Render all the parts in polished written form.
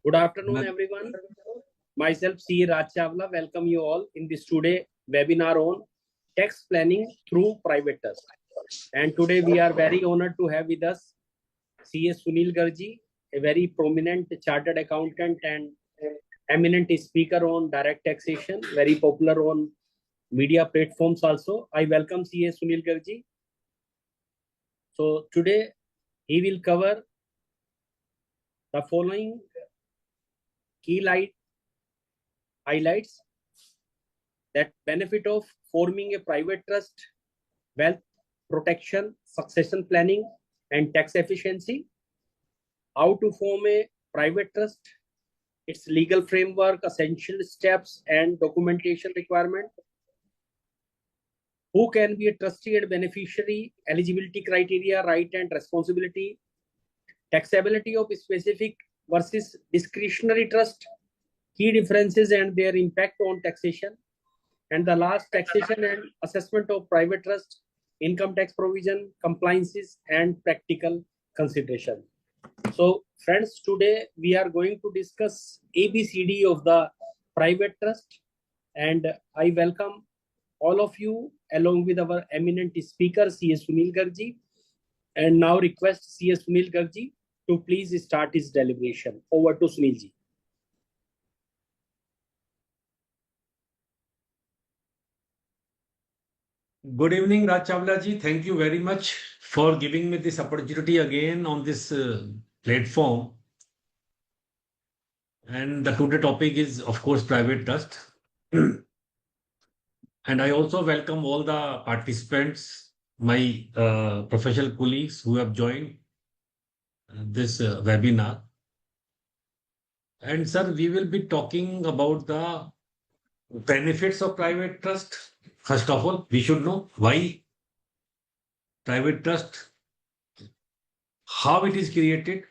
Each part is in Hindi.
Good afternoon, everyone. Myself, C. Raj Chawla, welcome you all in this today webinar on tax planning through private trust. And today we are very honored to have with us C.S. Sunil Garji, a very prominent chartered accountant and eminent speaker on direct taxation, very popular on media platforms also. I welcome C.S. Sunil Garji. So today he will cover the following key highlights: that benefit of forming a private trust, wealth protection, succession planning, and tax efficiency; how to form a private trust, its legal framework, essential steps, and documentation requirement; who can be a trustee and beneficiary, eligibility criteria, right and responsibility; taxability of specific versus discretionary trust, key differences and their impact on taxation; and the last, taxation and assessment of private trust, income tax provision, compliances, and practical consideration. So friends, today we are going to discuss ABCD of the private trust, and I welcome all of you along with our eminent speaker C.S. Sunil Garji, and now request C.S. Sunil Garji to please start his deliberation. Over to Sunil ji. Good evening, Raj Chawla ji. Thank you very much for giving me this opportunity again on this platform. And the today topic is, of course, private trust. And I also welcome all the participants, my professional colleagues who have joined this webinar. And sir, we will be talking about the benefits of private trust. First of all, we should know why private trust, how it is created.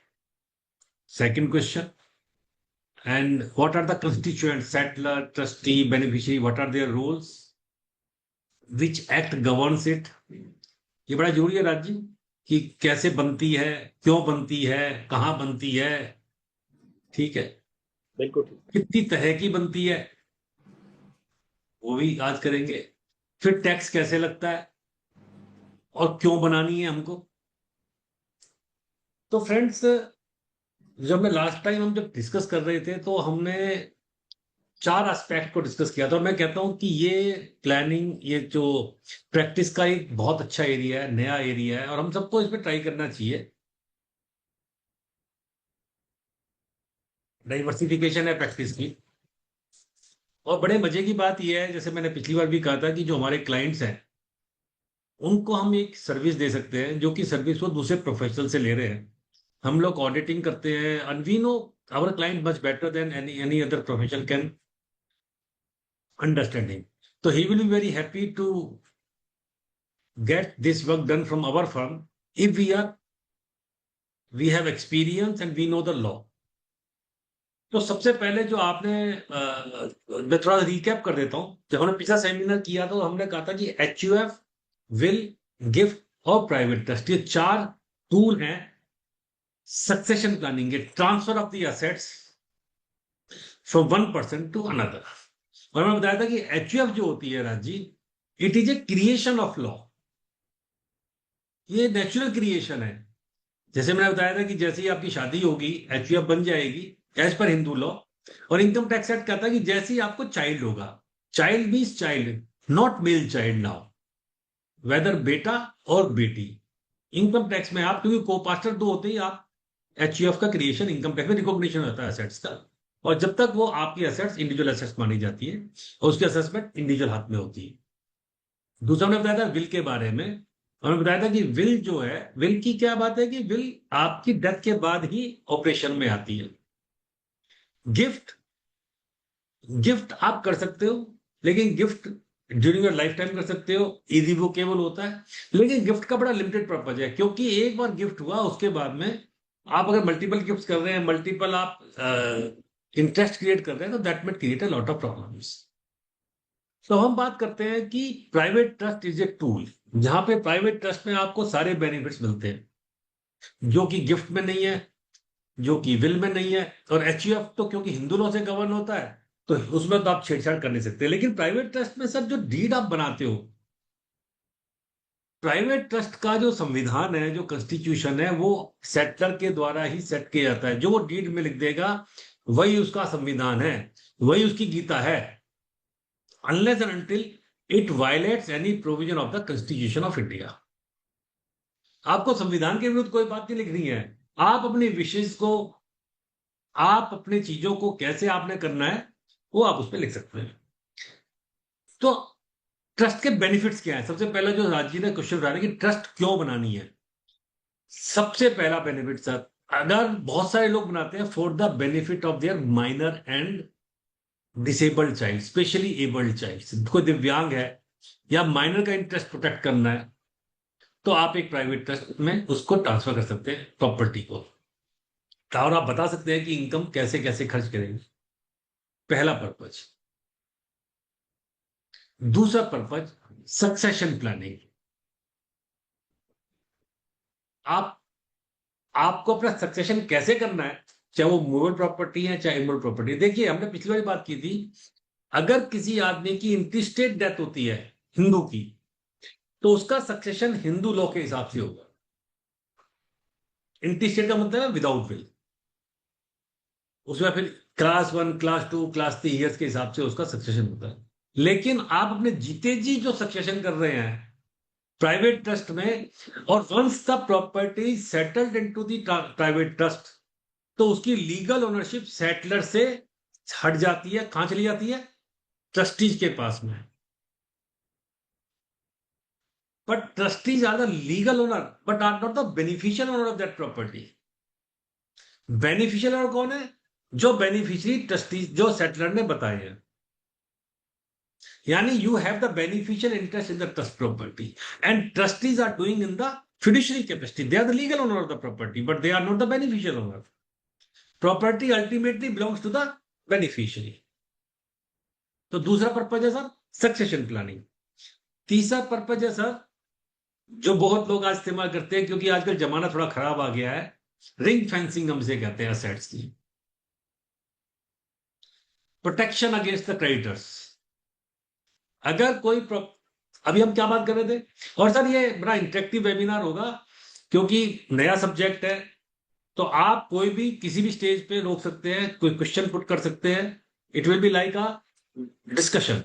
Second question, and what are the constituents, settler, trustee, beneficiary, what are their roles, which act governs it. ये बड़ा जरूरी है राज जी कि कैसे बनती है, क्यों बनती है, कहाँ बनती है, ठीक है, बिल्कुल, कितनी तरह की बनती है वो भी आज करेंगे। फिर टैक्स कैसे लगता है और क्यों बनानी है हमको। तो फ्रेंड्स, जब लास्ट टाइम हम जब डिस्कस कर रहे थे तो हमने 4 एस्पेक्ट को डिस्कस किया था। और मैं कहता हूं कि ये प्लानिंग, ये जो प्रैक्टिस का एक बहुत अच्छा एरिया है, नया एरिया है, और हम सबको इस पर ट्राई करना चाहिए। डाइवर्सिफिकेशन है प्रैक्टिस की। और बड़े मजे की बात यह है, जैसे मैंने पिछली बार भी कहा था, कि जो हमारे क्लाइंट्स हैं उनको हम एक सर्विस दे सकते हैं, जो कि सर्विस वो दूसरे प्रोफेशनल से ले रहे हैं। हम लोग ऑडिटिंग करते हैं, and we know our client much better than any other professional can understanding. So he will be very happy to get this work done from our firm if we have experience and we know the law. तो सबसे पहले जो आपने मैं थोड़ा रिकैप कर देता हूं। जब हमने पिछला सेमिनार किया तो हमने कहा था कि HUF, विल, गिफ्ट और प्राइवेट ट्रस्ट, ये 4 टूल हैं सक्सेशन प्लानिंग के, transfer of the assets from one person to another. और मैं बताया था कि HUF जो होती है Raj ji, it is a creation of law. ये नेचुरल क्रिएशन है। जैसे मैंने बताया था कि जैसे ही आपकी शादी होगी HUF बन जाएगी एज पर हिंदू लॉ। और इनकम टैक्स एक्ट कहता है कि जैसे ही आपको चाइल्ड होगा, child means child, not male child now, whether बेटा और बेटी, इनकम टैक्स में आप, क्योंकि कोपास्टर 2 होते ही आप HUF का क्रिएशन इनकम टैक्स में रिकॉग्निशन होता है एसेट्स का। और जब तक वो आपकी एसेट्स इंडिविजुअल एसेट्स मानी जाती है और उसकी असेसमेंट इंडिविजुअल हाथ में होती है। दूसरा मैंने बताया था विल के बारे में, और मैं बताया था कि विल जो है, विल की क्या बात है कि विल आपकी डेथ के बाद ही ऑपरेशन में आती है। गिफ्ट आप कर सकते हो, लेकिन gift during your life time कर सकते हो, इरिवोकेबल होता है। लेकिन गिफ्ट का बड़ा लिमिटेड पर्पज है, क्योंकि एक बार गिफ्ट हुआ उसके बाद में आप अगर मल्टीपल गिफ्ट कर रहे हैं, मल्टीपल आप इंटरेस्ट क्रिएट कर रहे हैं, तो दैट में create a lot of problems. तो हम बात करते हैं कि private trust is a tool, जहां पे प्राइवेट ट्रस्ट में आपको सारे बेनिफिट्स मिलते हैं जो कि गिफ्ट में नहीं है, जो कि विल में नहीं है, और एचयूएफ तो क्योंकि हिंदू लॉ से गवर्न होता है तो उसमें तो आप छेड़छाड़ कर नहीं सकते। लेकिन प्राइवेट ट्रस्ट में सर जो डीड आप बनाते हो, प्राइवेट ट्रस्ट का जो संविधान है, जो कॉन्स्टिट्यूशन है, वो सेटलर के द्वारा ही सेट किया जाता है। जो वो डीड में लिख देगा वही उसका संविधान है, वही उसकी गीता है, unless and until it violets any provision of the constitution of India. आपको संविधान के विरुद्ध कोई बात नहीं लिखनी है। आप अपनी विशेष को, आप अपनी चीजों को कैसे आपने करना है वो आप उस पर लिख सकते हैं। तो ट्रस्ट के बेनिफिट्स क्या है? सबसे पहला जो राज जी ने क्वेश्चन उठाया कि ट्रस्ट क्यों बनानी है, सबसे पहला बेनिफिट सर, अगर बहुत सारे लोग बनाते हैं for the benefit of their minor and disabled child, specially abled child, कोई दिव्यांग है या माइनर का इंटरेस्ट प्रोटेक्ट करना है, तो आप एक प्राइवेट ट्रस्ट में उसको ट्रांसफर कर सकते हैं प्रॉपर्टी को, और आप बता सकते हैं कि इनकम कैसे कैसे खर्च करेंगे। पहला पर्पज। दूसरा पर्पज सक्सेशन प्लानिंग। आप आपको अपना सक्सेशन कैसे करना है, चाहे वो मूवेबल प्रॉपर्टी है चाहे इमूवेबल प्रॉपर्टी। देखिए हमने पिछली बार बात की थी, अगर किसी आदमी की इंटीस्टेट डेथ होती है हिंदू की, तो उसका सक्सेशन हिंदू लॉ के हिसाब से होगा। इंटीस्टेट का मतलब है विदाउट विल, उसमें फिर क्लास 1 क्लास 2 क्लास 3 ईयर्स के हिसाब से उसका सक्सेशन होता है। लेकिन आप अपने जीते जी जो सक्सेशन कर रहे हैं प्राइवेट ट्रस्ट में, और once the property settled into the private trust, तो उसकी लीगल ओनरशिप सेटलर से हट जाती है। कहां चली जाती है? ट्रस्टीज के पास में। But trustees are the legal owner but are not the beneficial owner of that property. Beneficial owner कौन है? जो बेनिफिशियरी ट्रस्टीज जो सेटलर ने बताए हैं। यानी you have the beneficial interest in the trust property and trustees are doing in the fiduciary capacity. They are the legal owner of the property, but they are not the beneficial owner. Property ultimately belongs to the beneficiary. तो दूसरा पर्पज है सर सक्सेशन प्लानिंग। तीसरा पर्पज है सर, जो बहुत लोग आज इस्तेमाल करते हैं क्योंकि आजकल जमाना थोड़ा खराब आ गया है, रिंग फेंसिंग हम इसे कहते हैं असेट्स की। Protection against the creditors. अगर कोई अभी हम क्या बात कर रहे थे, और सर ये बड़ा इंटरेक्टिव वेबिनार होगा क्योंकि नया सब्जेक्ट है, तो आप कोई भी किसी भी स्टेज पे रोक सकते हैं, कोई क्वेश्चन पुट कर सकते हैं। It will be like a discussion.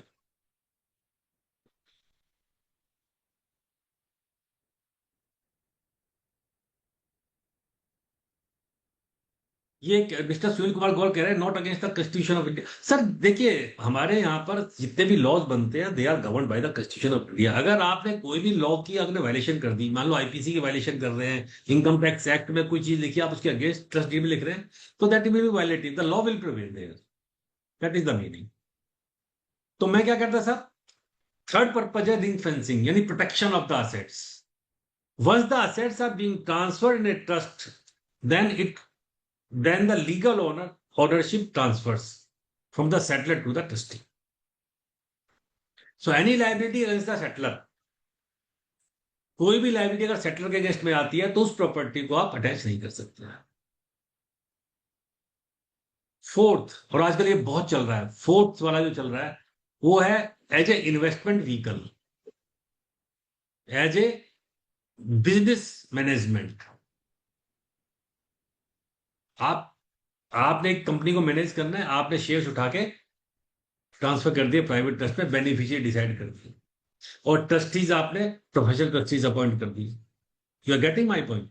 ये मिस्टर सुनील कुमार गौर कह रहे हैं not against the constitution of India. Sir देखिए हमारे यहाँ पर जितने भी लॉज बनते हैं they are govern by the constitution of India. अगर आपने कोई भी लॉ की अगर वायलेशन कर दी, मान लो आईपीसी की वायलेशन कर रहे हैं, इनकम टैक्स एक्ट में कोई चीज लिखी आप उसके अगेंस्ट ट्रस्ट डीड में लिख रहे हैं, तो that will be violating the law, will prevail there. That is the meaning. तो मैं क्या करता सर, थर्ड पर्पज है रिंग फेंसिंग, यानी protection of the assets. Once the assets are being transferred in a trust, then the legal ownership transfers from the settler to the trustee. So any liability against the settler, कोई भी लाइबिलिटी अगर सेटलर के अगेंस्ट में आती है तो उस प्रॉपर्टी को आप अटैच नहीं कर सकते हैं। फोर्थ, और आजकल ये बहुत चल रहा है, फोर्थ वाला जो चल रहा है वो है as a investment vehicle, as a business management. आपने एक कंपनी को मैनेज करना है, आपने शेयर्स उठा के ट्रांसफर कर दिए प्राइवेट ट्रस्ट में, बेनिफिशियरी डिसाइड कर दिए, और ट्रस्टीज आपने प्रोफेशनल ट्रस्टीज अपॉइंट कर दिए। You are getting my point.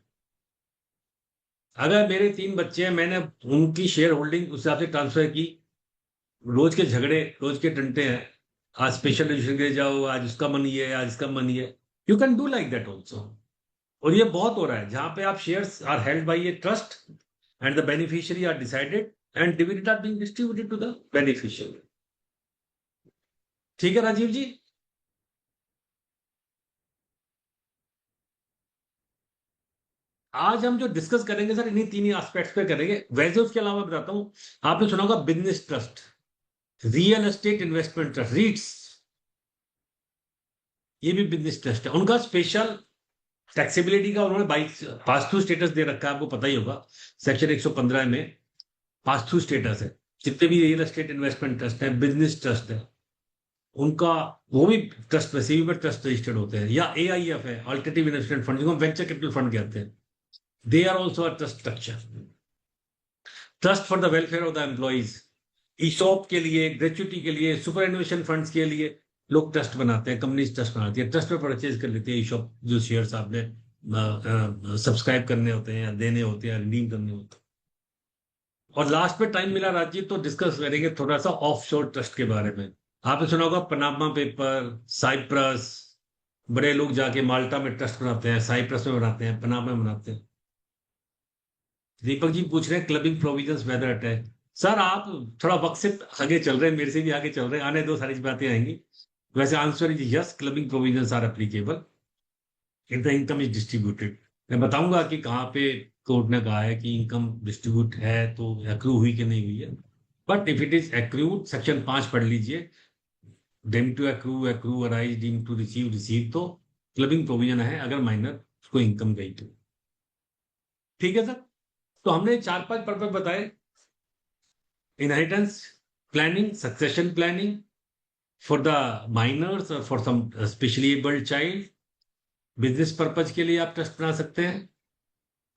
अगर मेरे 3 बच्चे हैं, मैंने उनकी शेयर होल्डिंग उस हिसाब से ट्रांसफर की, रोज के झगड़े, रोज के टंटे हैं, आज स्पेशल रजिस्ट्रेशन के लिए जाओ, आज उसका मनी है, आज इसका मनी है। You can do like that also. और ये बहुत हो रहा है जहां पे आप shares are held by a trust and the beneficiary are decided and dividend are being distributed to the beneficiary. ठीक है राजीव जी। आज हम जो डिस्कस करेंगे सर इन्हीं 3 एस्पेक्ट्स पे करेंगे। वैसे उसके अलावा बताता हूं, आपने सुना होगा business trust, real estate investment trust, रीट्स, ये भी बिजनेस ट्रस्ट है। उनका स्पेशल टैक्सेबिलिटी का उन्होंने पास थ्रू स्टेटस दे रखा है, आपको पता ही होगा, सेक्शन 115 में पास थ्रू स्टेटस है। जितने भी रियल एस्टेट इन्वेस्टमेंट ट्रस्ट है, बिजनेस ट्रस्ट है, उनका वो भी ट्रस्ट में, सीबी पर ट्रस्ट रजिस्टर्ड होते हैं, या एआईएफ है, अल्टरनेटिव इन्वेस्टमेंट फंड, जिनको वेंचर कैपिटल फंड कहते हैं, they are also a trust structure. Trust for the welfare of the employees, ESOP के लिए, ग्रेचुटी के लिए, सुपर एनुएशन फंड्स के लिए लोग ट्रस्ट बनाते हैं, कंपनीज ट्रस्ट बनाती है, ट्रस्ट में परचेज कर लेती है ईसॉप, जो शेयर्स आपने सब्सक्राइब करने होते हैं या देने होते हैं, रिडीम करने होते हैं। और लास्ट में टाइम मिला राजीव तो डिस्कस करेंगे थोड़ा सा ऑफशोर ट्रस्ट के बारे में। आपने सुना होगा पनामा पेपर, साइप्रस, बड़े लोग जाके माल्टा में ट्रस्ट बनाते हैं, साइप्रस में बनाते हैं, पनामा में बनाते हैं। दीपक जी पूछ रहे हैं clubbing provisions whether attract. Sir आप थोड़ा वक्त से आगे चल रहे हैं, मेरे से भी आगे चल रहे हैं, आने दो, सारी बातें आएंगी। वैसे answer is yes, clubbing provisions are applicable if the income is distributed. मैं बताऊंगा कि कहाँ पे कोर्ट ने कहा है कि इनकम डिस्ट्रीब्यूट है तो एक्रू हुई कि नहीं हुई है। But if it is accrued, section 5 पढ़ लीजिए, deem to accrue, accrue arise, deem to receive, receive, तो क्लबिंग प्रोविजन है अगर माइनर को इनकम गई तो। ठीक है सर, तो हमने 4-5 पर्पज बताए, inheritance planning, succession planning for the minors और for some specially abled child, business purpose के लिए आप ट्रस्ट बना सकते हैं,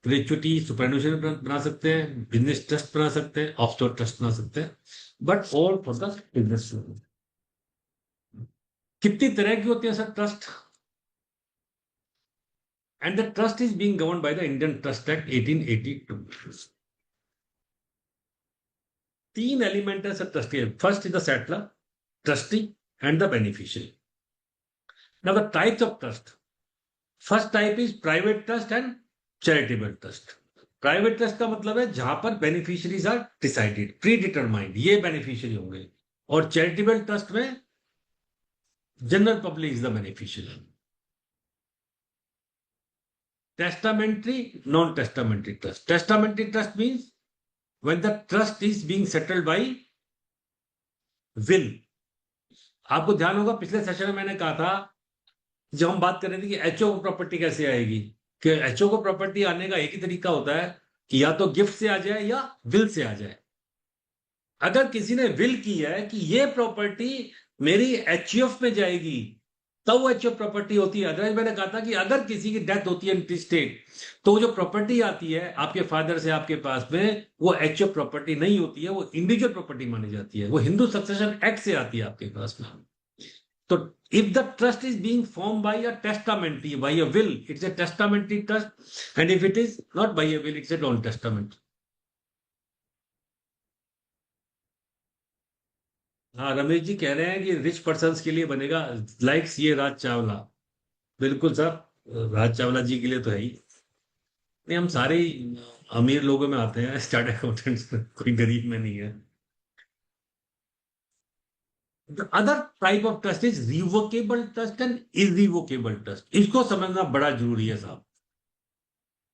ग्रेचुटी सुपरन्यूशन बना सकते हैं, बिजनेस ट्रस्ट बना सकते हैं, ऑफशोर ट्रस्ट बना सकते हैं, but all for the business. कितनी तरह की होती है sir trust? And the trust is being governed by the Indian trust act 1882। 3 element है सर ट्रस्ट के। First is the settler, trustee and the beneficiary. Now the types of trust, first type is private trust and charitable trust. Private trust का मतलब है जहां पर beneficiaries are decided, predetermined, ये बेनिफिशियरी होंगे। और चैरिटेबल ट्रस्ट में general public is the beneficiary. Testamentary, non testamentary trust. Testamentary trust means when the trust is being settled by will। आपको ध्यान होगा पिछले सेशन में मैंने कहा था, जब हम बात कर रहे थे कि एचओ को प्रॉपर्टी कैसे आएगी, कि एचओ को प्रॉपर्टी आने का एक ही तरीका होता है कि या तो गिफ्ट से आ जाए या विल से आ जाए। अगर किसी ने विल की है कि ये प्रॉपर्टी मेरी एचयूएफ में जाएगी, तब वो एचयूएफ प्रॉपर्टी होती है। अदरवाइज मैंने कहा था कि अगर किसी की डेथ होती है इन स्टेट, तो जो प्रॉपर्टी आती है आपके फादर से आपके पास में, वो एचयूएफ प्रॉपर्टी नहीं होती है, वो इंडिविजुअल प्रॉपर्टी मानी जाती है, वो हिंदू सक्सेशन एक्ट से आती है आपके पास में। तो if the trust is being formed by a testamentary, by a will, it's a testamentary trust, and if it is not by a will, it's a non-testament। हाँ, रमेश जी कह रहे हैं कि रिच पर्सन्स के लिए बनेगा, लाइक सीए राज चावला। बिल्कुल सर, राज चावला जी के लिए तो है ही नहीं, हम सारे ही अमीर लोगों में आते हैं, स्टार्ट अकाउंटेंट्स, कोई गरीब में नहीं है। The other type of trust is revocable trust and irrevocable trust। इसको समझना बड़ा जरूरी है साहब।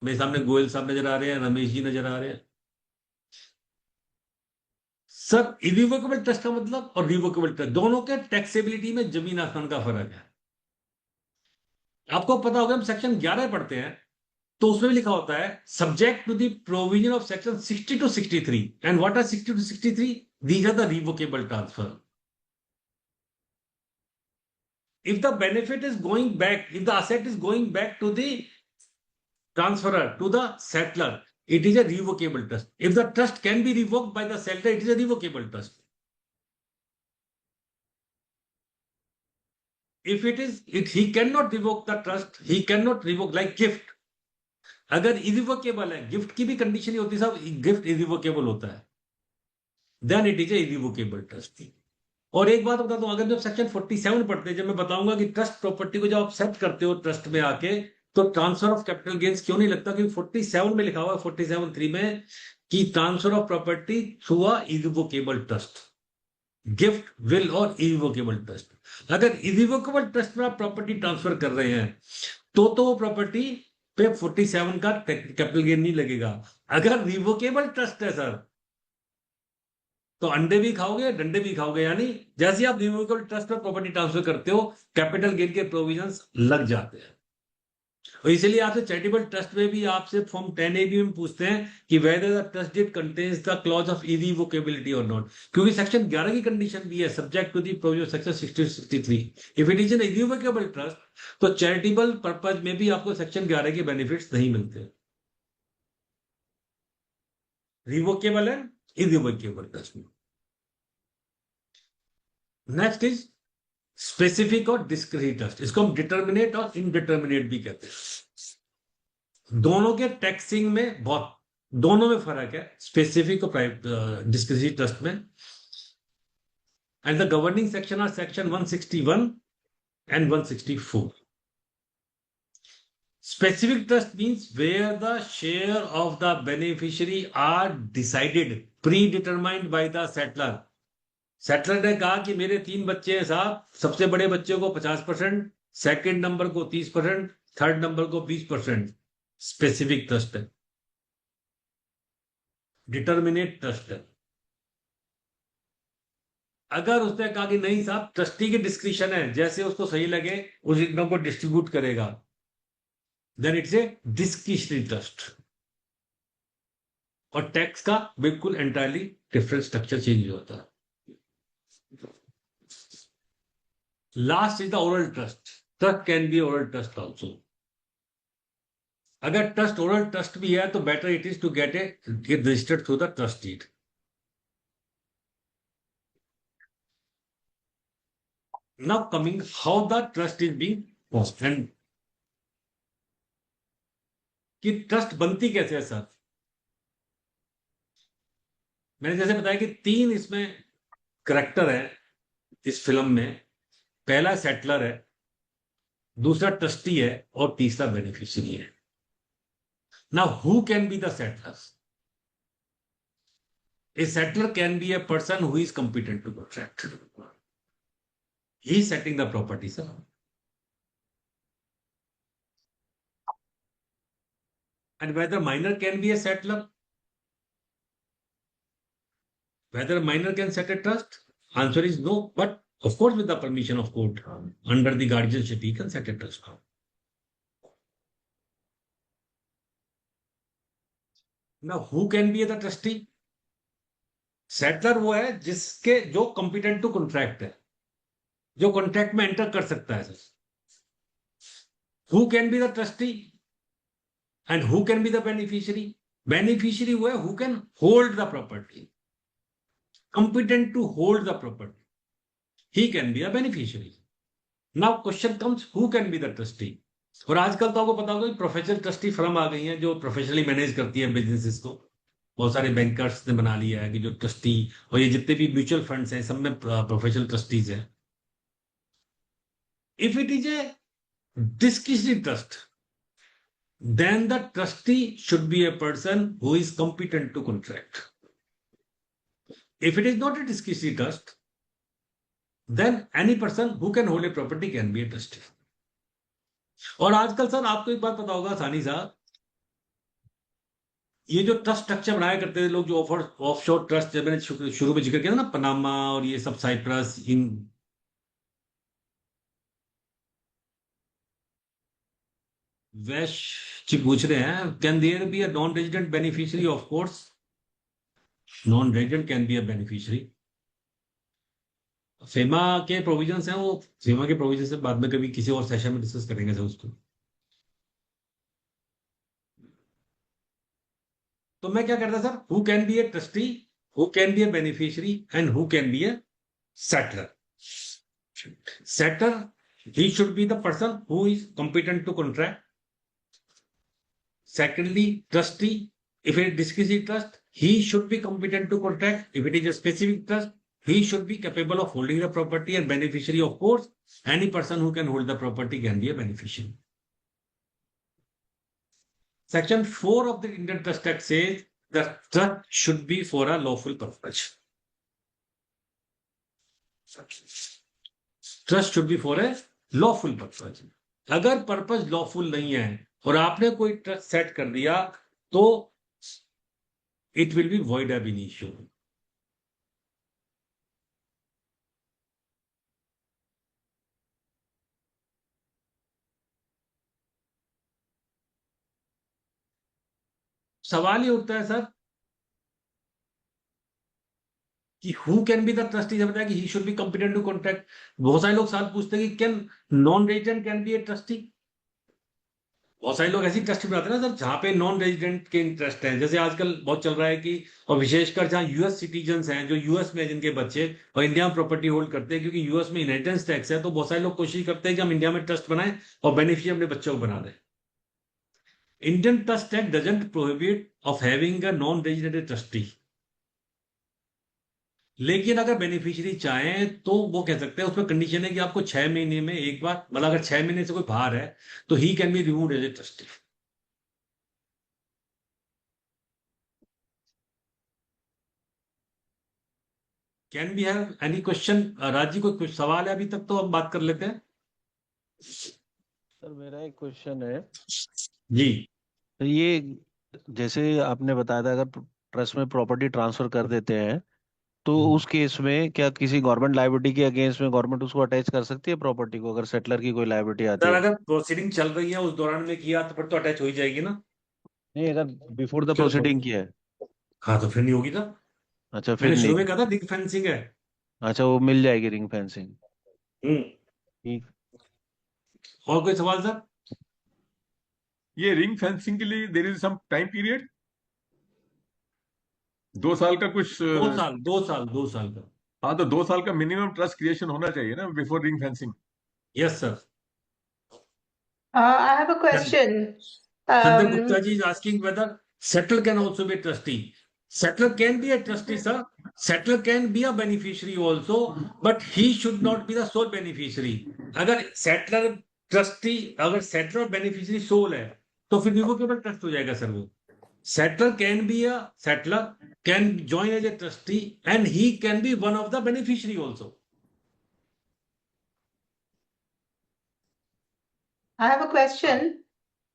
मेरे सामने गोयल साहब नजर आ रहे हैं, रमेश जी नजर आ रहे हैं। सर इरिवोकेबल ट्रस्ट का मतलब और रिवोकेबल ट्रस्ट, दोनों के टैक्सेबिलिटी में जमीन आसमान का फर्क है। आपको पता होगा, हम सेक्शन 11 पढ़ते हैं तो उसमें भी लिखा होता है subject to the provision of section 60 to 63। And what are 60 to 63? These are the revocable transfer. If the benefit is going back, if the asset is going back to the transferor, to the settler, it is a revocable trust। If the trust can be revoked by the settler, it is a revocable trust। If it is, he cannot revoke the trust, he cannot revoke, like gift। अगर irrevocable है, गिफ्ट की भी कंडीशन ही होती है साहब, गिफ्ट irrevocable होता है, then it is a irrevocable trust. और एक बात बताता हूं, अगर जब सेक्शन 47 पढ़ते हैं, जब मैं बताऊंगा कि ट्रस्ट प्रॉपर्टी को जब आप सेट करते हो ट्रस्ट में आके, तो ट्रांसफर ऑफ कैपिटल गेन्स क्यों नहीं लगता? क्योंकि 47 में लिखा हुआ है, 47(3) में, कि transfer of property through a irrevocable trust, gift, will और इरिवोकेबल ट्रस्ट। अगर इरिवोकेबल ट्रस्ट में आप प्रॉपर्टी ट्रांसफर कर रहे हैं तो वो प्रॉपर्टी पे 47 का कैपिटल गेन नहीं लगेगा। अगर रिवोकेबल ट्रस्ट है सर, तो अंडे भी खाओगे डंडे भी खाओगे, यानी जैसे आप रिवोकेबल ट्रस्ट में प्रॉपर्टी ट्रांसफर करते हो, कैपिटल गेन के प्रोविजंस लग जाते हैं। और इसलिए आपसे चैरिटेबल ट्रस्ट में भी आपसे फॉर्म 10A में पूछते हैं कि whether the trust deed contains the clause of irrevocability और नॉट, क्योंकि सेक्शन 11 की कंडीशन भी है subject to the provision section 60-63। If it is an irrevocable trust तो चैरिटेबल पर्पज में भी आपको सेक्शन 11 के बेनिफिट्स नहीं मिलते। रिवोकेबल एंड इरिवोकेबल ट्रस्ट में। नेक्स्ट इज स्पेसिफिक और डिस्क्रीट ट्रस्ट, इसको हम डिटर्मिनेट और इनडिटर्मिनेट भी कहते हैं। दोनों के टैक्सिंग में बहुत, दोनों में फर्क है, स्पेसिफिक और डिस्क्रीट ट्रस्ट में। And the governing section are section 161 and 164. Specific trust means where the share of the beneficiary are decided, predetermined by the settler. Settler ने कहा कि मेरे 3 बच्चे हैं साहब, सबसे बड़े बच्चे को 50%, सेकंड नंबर को 30%, थर्ड नंबर को 20%। स्पेसिफिक ट्रस्ट है। डिटर्मिनेट ट्रस्ट है, अगर उसने कहा कि नहीं साहब ट्रस्टी की डिस्क्रिप्शन है, जैसे उसको सही लगे उस इनकम को डिस्ट्रीब्यूट करेगा, then it's a discretionary trust. और टैक्स का बिल्कुल एंटायरली डिफरेंट स्ट्रक्चर चेंज होता है। Last is the oral trust. Trust can be oral trust also. अगर ट्रस्ट ओरल ट्रस्ट भी है तो better it is to get registered through the trust deed. Now coming how the trust is being posted, कि ट्रस्ट बनती कैसे है सर। मैंने जैसे बताया कि 3 इसमें करेक्टर है इस फिल्म में। पहला सेटलर है, दूसरा ट्रस्टी है और तीसरा बेनिफिशियरी है। Now who can be the settler? A settler can be a person who is competent to contract. He is setting the property, sir. And whether minor can be a settler? Whether a minor can set a trust? Answer is no, but of course with the permission of court, under the guardianship, he can set a trust. Now, who can be the trustee? Settler वो है जिसके जो कॉम्पिटेंट टू कॉन्ट्रैक्ट है, जो कॉन्ट्रैक्ट में एंटर कर सकता है sir. Who can be the trustee and who can be the beneficiary? Beneficiary वो है who can hold the property, competent to hold the property. He can be a beneficiary. Now question comes, who can be the trustee? और आजकल तो आपको पता होगा प्रोफेशनल ट्रस्टी फर्म आ गई हैं जो प्रोफेशनली मैनेज करती है बिजनेसेस को। बहुत सारे बैंकर्स ने बना लिया है कि जो ट्रस्टी, और ये जितने भी म्यूचुअल फंड्स हैं सब में प्रोफेशनल ट्रस्टीज हैं। If it is A discretionary trust, then the trustee should be a person who is competent to contract. If it is not a discretionary trust, then any person who can hold a property can be a trustee. और आजकल सर आपको एक बात पता होगा सानी साहब, ये जो ट्रस्ट स्ट्रक्चर बनाया करते थे लोग, जो ऑफशोर ट्रस्ट, जब मैंने शुरू में जिक्र किया ना, पनामा और ये सब, साइप्रस, इन वैश जी पूछ रहे हैं, can there be a non resident beneficiary? Of course non resident can be a beneficiary. FEMA के प्रोविजंस हैं, वो फेमा के प्रोविजन से बाद में कभी किसी और सेशन में डिस्कस करेंगे सर उसको। तो मैं क्या करता sir, who can be a trustee, who can be a beneficiary and who can be a settler? Settler, he should be the person who is competent to contract. Secondly, trustee, if it is discretionary trust, he should be competent to contract. If it is a specific trust, he should be capable of holding the property, and beneficiary, of course, any person who can hold the property can be a beneficiary. Section 4 of the Indian Trust Act says the trust should be for a lawful purpose. Trust should be for a lawful purpose. अगर पर्पज लॉफुल नहीं है और आपने कोई ट्रस्ट सेट कर दिया तो it will be void ab initio. सवाल ये उठता है सर कि who can be the trustee. जब बताया कि he should be competent to contract, बहुत सारे लोग सवाल पूछते हैं कि can non resident can be a trustee. बहुत सारे लोग ऐसी ट्रस्टी बनाते हैं ना सर जहाँ पे नॉन रेजिडेंट के इंटरेस्ट हैं, जैसे आजकल बहुत चल रहा है कि, और विशेषकर जहाँ यूएस सिटीजन्स हैं, जो यूएस में जिनके बच्चे और इंडिया में प्रॉपर्टी होल्ड करते हैं, क्योंकि यूएस में इनहेरिटेंस टैक्स है, तो बहुत सारे लोग कोशिश करते हैं कि हम इंडिया में ट्रस्ट बनाएं और बेनिफिशियरी अपने बच्चों को बना दें। Indian trust act doesn't prohibit of having a non resident trustee, लेकिन अगर बेनिफिशियरी चाहें तो वो कह सकते हैं, उसमें कंडीशन है कि आपको 6 महीने में एक बार, मतलब अगर 6 महीने से कोई बाहर है तो he can be remove as a trustee. Can be have any question? Raji कोई कुछ सवाल है अभी तक तो हम बात कर लेते हैं। सर मेरा एक क्वेश्चन है। जी तो ये जैसे आपने बताया था, अगर ट्रस्ट में प्रॉपर्टी ट्रांसफर कर देते हैं तो उस केस में क्या किसी गवर्नमेंट लायबिलिटी के अगेंस्ट में गवर्नमेंट उसको अटैच कर सकती है प्रॉपर्टी को, अगर सेटलर की कोई लायबिलिटी आती सर, है? अगर प्रोसीडिंग चल रही है उस दौरान में किया तो फिर तो अटैच हो ही जाएगी ना। नहीं, अगर बिफोर द फिर प्रोसीडिंग किया है। हाँ तो फिर नहीं होगी ना। अच्छा, फिर मैंने शुरू नहीं। में कहा था रिंग फेंसिंग है। अच्छा, वो मिल जाएगी रिंग फेंसिंग। हम्म। ठीक। और कोई सवाल सर? ये रिंग फेंसिंग के लिए there is some time period, 2 साल का कुछ 2 साल, 2 साल, 2 साल का। हाँ, तो 2 साल का मिनिमम ट्रस्ट क्रिएशन होना चाहिए ना before ring fencing. Yes sir. I have a question. Sanjay Um, Gupta ji is asking whether settler can also be a trustee. Settler can be a trustee, sir. Settler can be a beneficiary also, but he should not be the sole beneficiary. अगर settler trustee, अगर settler और beneficiary sole है, तो फिर revocable trust हो जाएगा सर वो। Settler can be a settler, can join as a trustee, and he can be one of the beneficiary also. I have a question.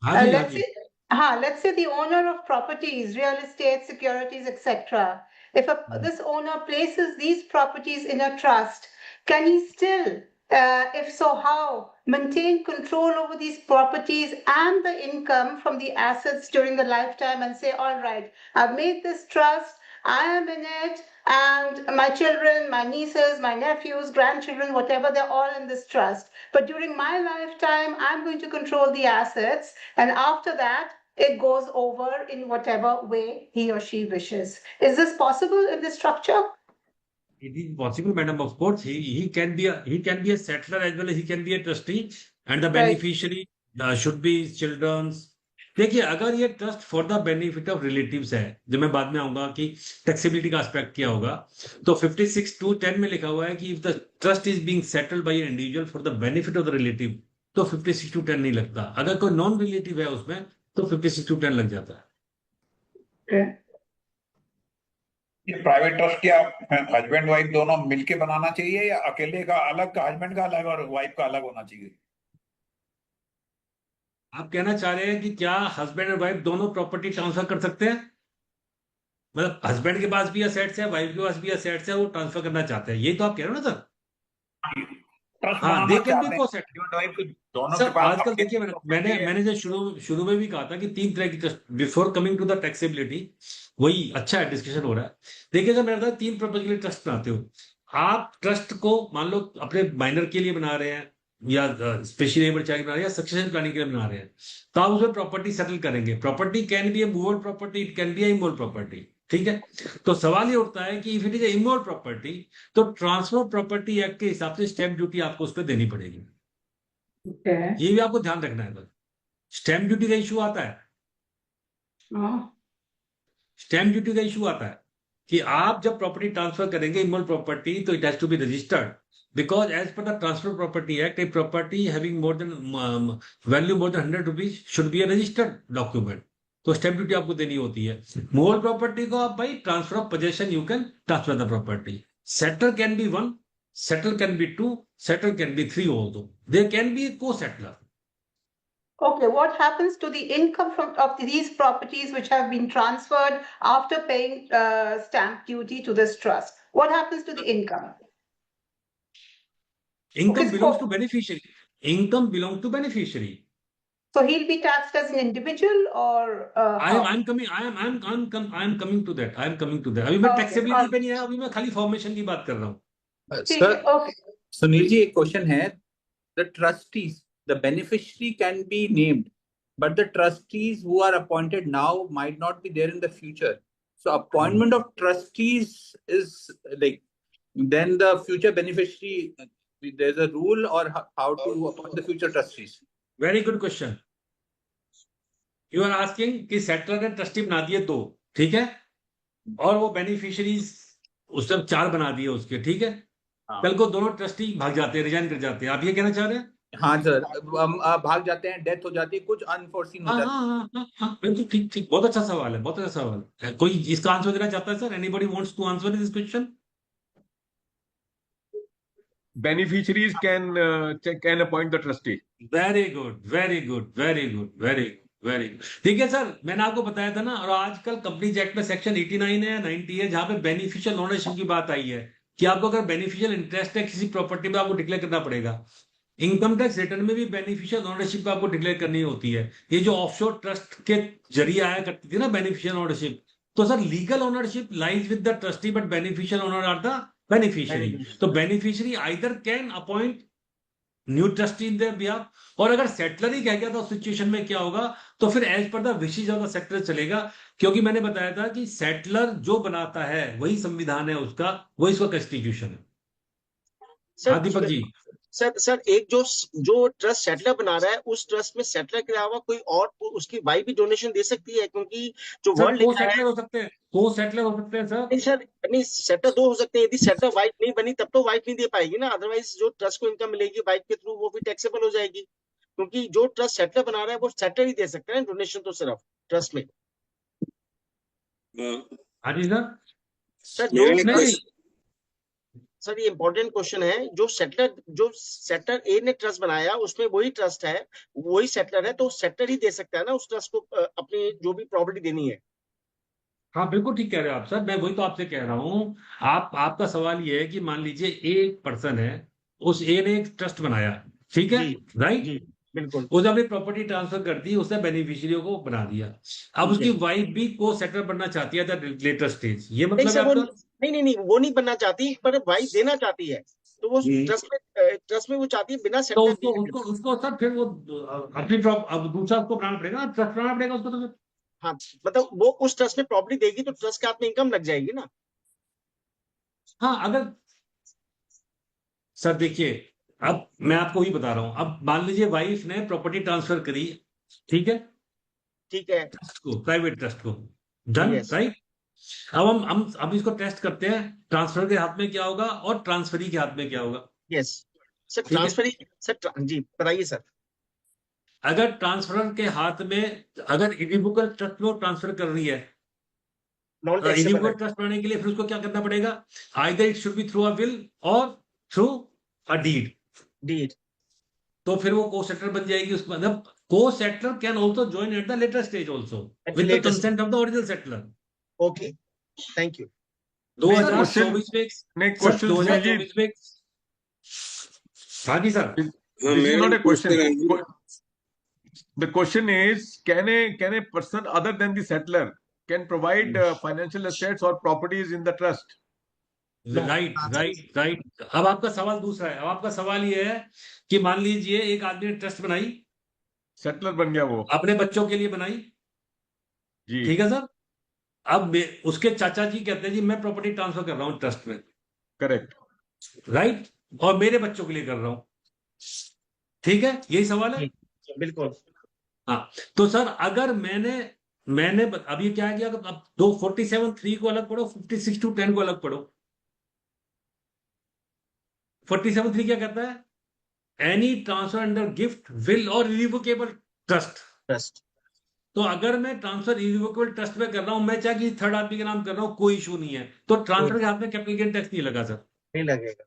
हाँ जी, हाँ Let's ji. say, let's say the owner of properties, real estate, securities, etc. If this owner places these properties in a trust, can he still, if so, how maintain control over these properties and the income from the assets during the lifetime and say, all right, I've made this trust, I am in it, and my children, my nieces, my nephews, grandchildren, whatever, they're all in this trust. But during my lifetime, I'm going to control the assets, and after that, it goes over in whatever way he or she wishes. Is this possible in this structure? It is possible, madam. Of course, he can be a settler as well as he can be a trustee, and the Right. beneficiary should be his children's. देखिए, अगर ये trust for the benefit of relatives है, जो मैं बाद में आऊंगा कि टैक्सेबिलिटी का एस्पेक्ट क्या होगा, तो 56(2)(10) में लिखा हुआ है कि if the trust is being settled bye an individual for the benefit of the relative, तो 56(2)(10) नहीं लगता। अगर कोई नॉन रिलेटिव है उसमें तो 56(2)(10) लग जाता है। Okay. ये प्राइवेट ट्रस्ट क्या हस्बैंड वाइफ दोनों मिलके बनाना चाहिए या अकेले का अलग का, हस्बैंड का अलग और वाइफ का अलग होना चाहिए? आप कहना चाह रहे हैं कि क्या हस्बैंड और वाइफ दोनों प्रॉपर्टी ट्रांसफर कर सकते हैं? मतलब हस्बैंड के पास भी असेट्स है, वाइफ के पास भी असेट्स है, वो ट्रांसफर करना चाहते हैं, ये तो आप कह रहे हो ना सर? ट्रस्ट हाँ, बनाना दे कैन बी चाहते हैं को-सेट। हस्बैंड वाइफ तो दोनों सर के पास आजकल अपनी देखिए, property है। मैंने जो शुरू में भी कहा था कि 3 तरह की trust, before coming to the taxability, वही अच्छा है, डिस्कशन हो रहा है। देखिए सर, मैंने बताया 3 पर्पज के लिए ट्रस्ट बनाते हो आप। ट्रस्ट को मान लो अपने माइनर के लिए बना रहे हैं, या स्पेशली एबल चाइल्ड बना रहे हैं, या सक्सेशन प्लानिंग के लिए बना रहे हैं, तो आप उसमें प्रॉपर्टी सेटल करेंगे। Property can be A movable property, it can be A immovable property, ठीक है। तो सवाल ये उठता है कि if it is A immovable property, तो ट्रांसफर प्रॉपर्टी एक्ट के हिसाब से स्टैंप ड्यूटी आपको उस पर देनी पड़ेगी। Okay. ये भी आपको ध्यान रखना है। स्टैंप ड्यूटी का इशू आता है, Oh. स्टैंप ड्यूटी का इशू आता है कि आप जब प्रॉपर्टी ट्रांसफर करेंगे इमोल प्रॉपर्टी, तो it has to be registered, because as per the transfer property act, a property having more than value more than 100 rupees should be a registered document. तो स्टैंप ड्यूटी आपको देनी होती है। मोल प्रॉपर्टी को आप भाई transfer of possession, you can transfer the property. Settler can be 1, settler can be 2, settlor can be 3 also, there can be a co-settlor. Okay, what happens to the income of these properties which have been transferred after paying stamp duty to this trust? What happens to the income? Income Okay, belongs to beneficiary. Income belongs to beneficiary. So he'll be taxed as an individual or how? I'm coming to that. अभी मैं Okay, टैक्सेबिलिटी पे नहीं आया, अभी मैं खाली फॉर्मेशन की बात कर रहा हूँ। ठीक है, सर okay. सुनील जी एक क्वेश्चन है the trustees the beneficiary can be named but the trustees who are appointed now might not be there in the future so appointment of trustees is like then the future beneficiary there's a rule or how to appoint the future trustees very good question. You are asking कि सेटलर ने ट्रस्टी बना दिए 2, ठीक है, और वो बेनिफिशियरीज उसने 4 बना दिए उसके, ठीक है। कल को दोनों ट्रस्टी भाग जाते हैं, रिजाइन कर जाते हैं, आप ये कहना चाह रहे हैं? हाँ सर भाग जाते हैं, डेथ हो जाती है, कुछ अनफोर्सीन हो जाता है। हाँ, बिल्कुल ठीक, बहुत अच्छा सवाल है, बहुत अच्छा सवाल है। कोई इसका आंसर देना चाहता है sir? Anybody wants to answer this question? Beneficiaries can appoint the trustee. Very good. ठीक है सर, मैंने आपको बताया था ना, और आजकल कंपनीज एक्ट में सेक्शन 89 है, 90 है, जहां पे बेनिफिशियल ओनरशिप की बात आई है कि आपको अगर बेनिफिशियल इंटरेस्ट है किसी प्रॉपर्टी में, आपको डिक्लेयर करना पड़ेगा। इनकम टैक्स रिटर्न में भी बेनिफिशियल ओनरशिप आपको डिक्लेयर करनी होती है। ये जो ऑफशोर ट्रस्ट के जरिए आया करती थी ना बेनिफिशियल ओनरशिप, तो sir legal ownership lies with the trustee but beneficial owner are the beneficiary. तो beneficiary either can appoint new trustee in their behalf, और अगर सेटलर ही कह गया तो उस सिचुएशन में क्या होगा, तो फिर as per the wishes of the settler चलेगा, क्योंकि मैंने बताया था कि सेटलर जो बनाता है वही संविधान है उसका, वही इसका कॉन्स्टिट्यूशन है। हाँ दीपक जी। सर एक जो ट्रस्ट सेटलर बना रहा है, उस ट्रस्ट में सेटलर के अलावा कोई और उसकी वाइफ भी डोनेशन दे सकती है, क्योंकि जो वर्ड लिखा है सेटलर हो सकते हैं, 2 सेटलर हो सकते हैं सर। नहीं सर, नहीं सेटलर 2 हो सकते हैं। यदि सेटलर वाइफ नहीं बनी तब तो वाइफ नहीं दे पाएगी ना, अदरवाइज जो ट्रस्ट को इनकम मिलेगी वाइफ के थ्रू वो भी टैक्सेबल हो जाएगी, क्योंकि जो ट्रस्ट सेटलर बना रहा है वो सेटलर ही दे सकता है डोनेशन, तो सिर्फ ट्रस्ट में। हाँ जी सर। सर सर ये इंपॉर्टेंट क्वेश्चन है। जो सेटलर ए ने ट्रस्ट बनाया उसमें वही ट्रस्ट है, वही सेटलर है, तो सेटलर ही दे सकता है ना उस ट्रस्ट को अपनी जो भी प्रॉपर्टी देनी है। हाँ बिल्कुल ठीक कह रहे हो आप सर, मैं वही तो आपसे कह रहा हूँ। आपका सवाल ये है कि मान लीजिए एक पर्सन है, उस ए ने एक ट्रस्ट बनाया, ठीक है, राइट, बिल्कुल। उसने अपनी प्रॉपर्टी ट्रांसफर कर दी, उसने बेनिफिशियरियों को बना दिया। अब उसकी वाइफ भी को सेटलर बनना चाहती है लेटर स्टेज, ये मतलब है आपका? नहीं वो नहीं बनना चाहती, पर वाइफ देना चाहती है, तो वो ट्रस्ट में वो चाहती है बिना तो सेटलर उसको सर फिर वो अपनी अब दूसरा उसको बनाना पड़ेगा, ट्रस्ट बनाना पड़ेगा उसको। तो हाँ, मतलब वो उस ट्रस्ट में प्रॉपर्टी देगी तो ट्रस्ट के हाथ में इनकम लग जाएगी ना। हाँ अगर सर देखिए, अब मैं आपको ही बता रहा हूं, अब मान लीजिए वाइफ ने प्रॉपर्टी ट्रांसफर करी, ठीक है, ट्रस्ट को, प्राइवेट ट्रस्ट को, डन, राइट। अब हम इसको टेस्ट करते हैं, ट्रांसफर के हाथ में क्या होगा और ट्रांसफरी के हाथ में क्या होगा। यस सर, ट्रांसफरी सर जी बताइए सर। अगर ट्रांसफर के हाथ में, अगर इरिवोकेबल ट्रस्ट में ट्रांसफर कर रही है, इरिवोकेबल ट्रस्ट बनाने के लिए फिर उसको क्या करना पड़ेगा, either it should be through a will और थ्रू अ डीड। तो फिर वो को सेटलर बन जाएगी। उसके मतलब को settler can also join at the later stage also with the consent of the original settler. Okay, thank you. 2024 में नेक्स्ट क्वेश्चन 2024 में। हाँ जी sir. This is not a question. The question is, can a person other than the settler can provide financial assets or properties in the trust? Right. अब आपका सवाल दूसरा है। अब आपका सवाल ये है कि मान लीजिए एक आदमी ने ट्रस्ट बनाई, सेटलर बन गया, वो अपने बच्चों के लिए बनाई जी, ठीक है सर। अब उसके चाचा जी कहते हैं जी मैं प्रॉपर्टी ट्रांसफर कर रहा हूं ट्रस्ट में, करेक्ट, राइट, और मेरे बच्चों के लिए कर रहा हूं, ठीक है, यही सवाल है। बिल्कुल। हाँ, तो सर अगर मैंने अब ये क्या है कि अब 47(3) को अलग पढ़ो, 56(10) को अलग पढ़ो। 47(3) क्या कहता है, any transfer under gift, will और इरिवोकेबल ट्रस्ट। तो अगर मैं ट्रांसफर इरिवोकेबल ट्रस्ट में कर रहा हूं, मैं चाहे कि थर्ड आदमी के नाम कर रहा हूं, कोई इशू नहीं है, तो ट्रांसफर के हाथ में कैपिटल गेन टैक्स नहीं लगा सर, नहीं लगेगा।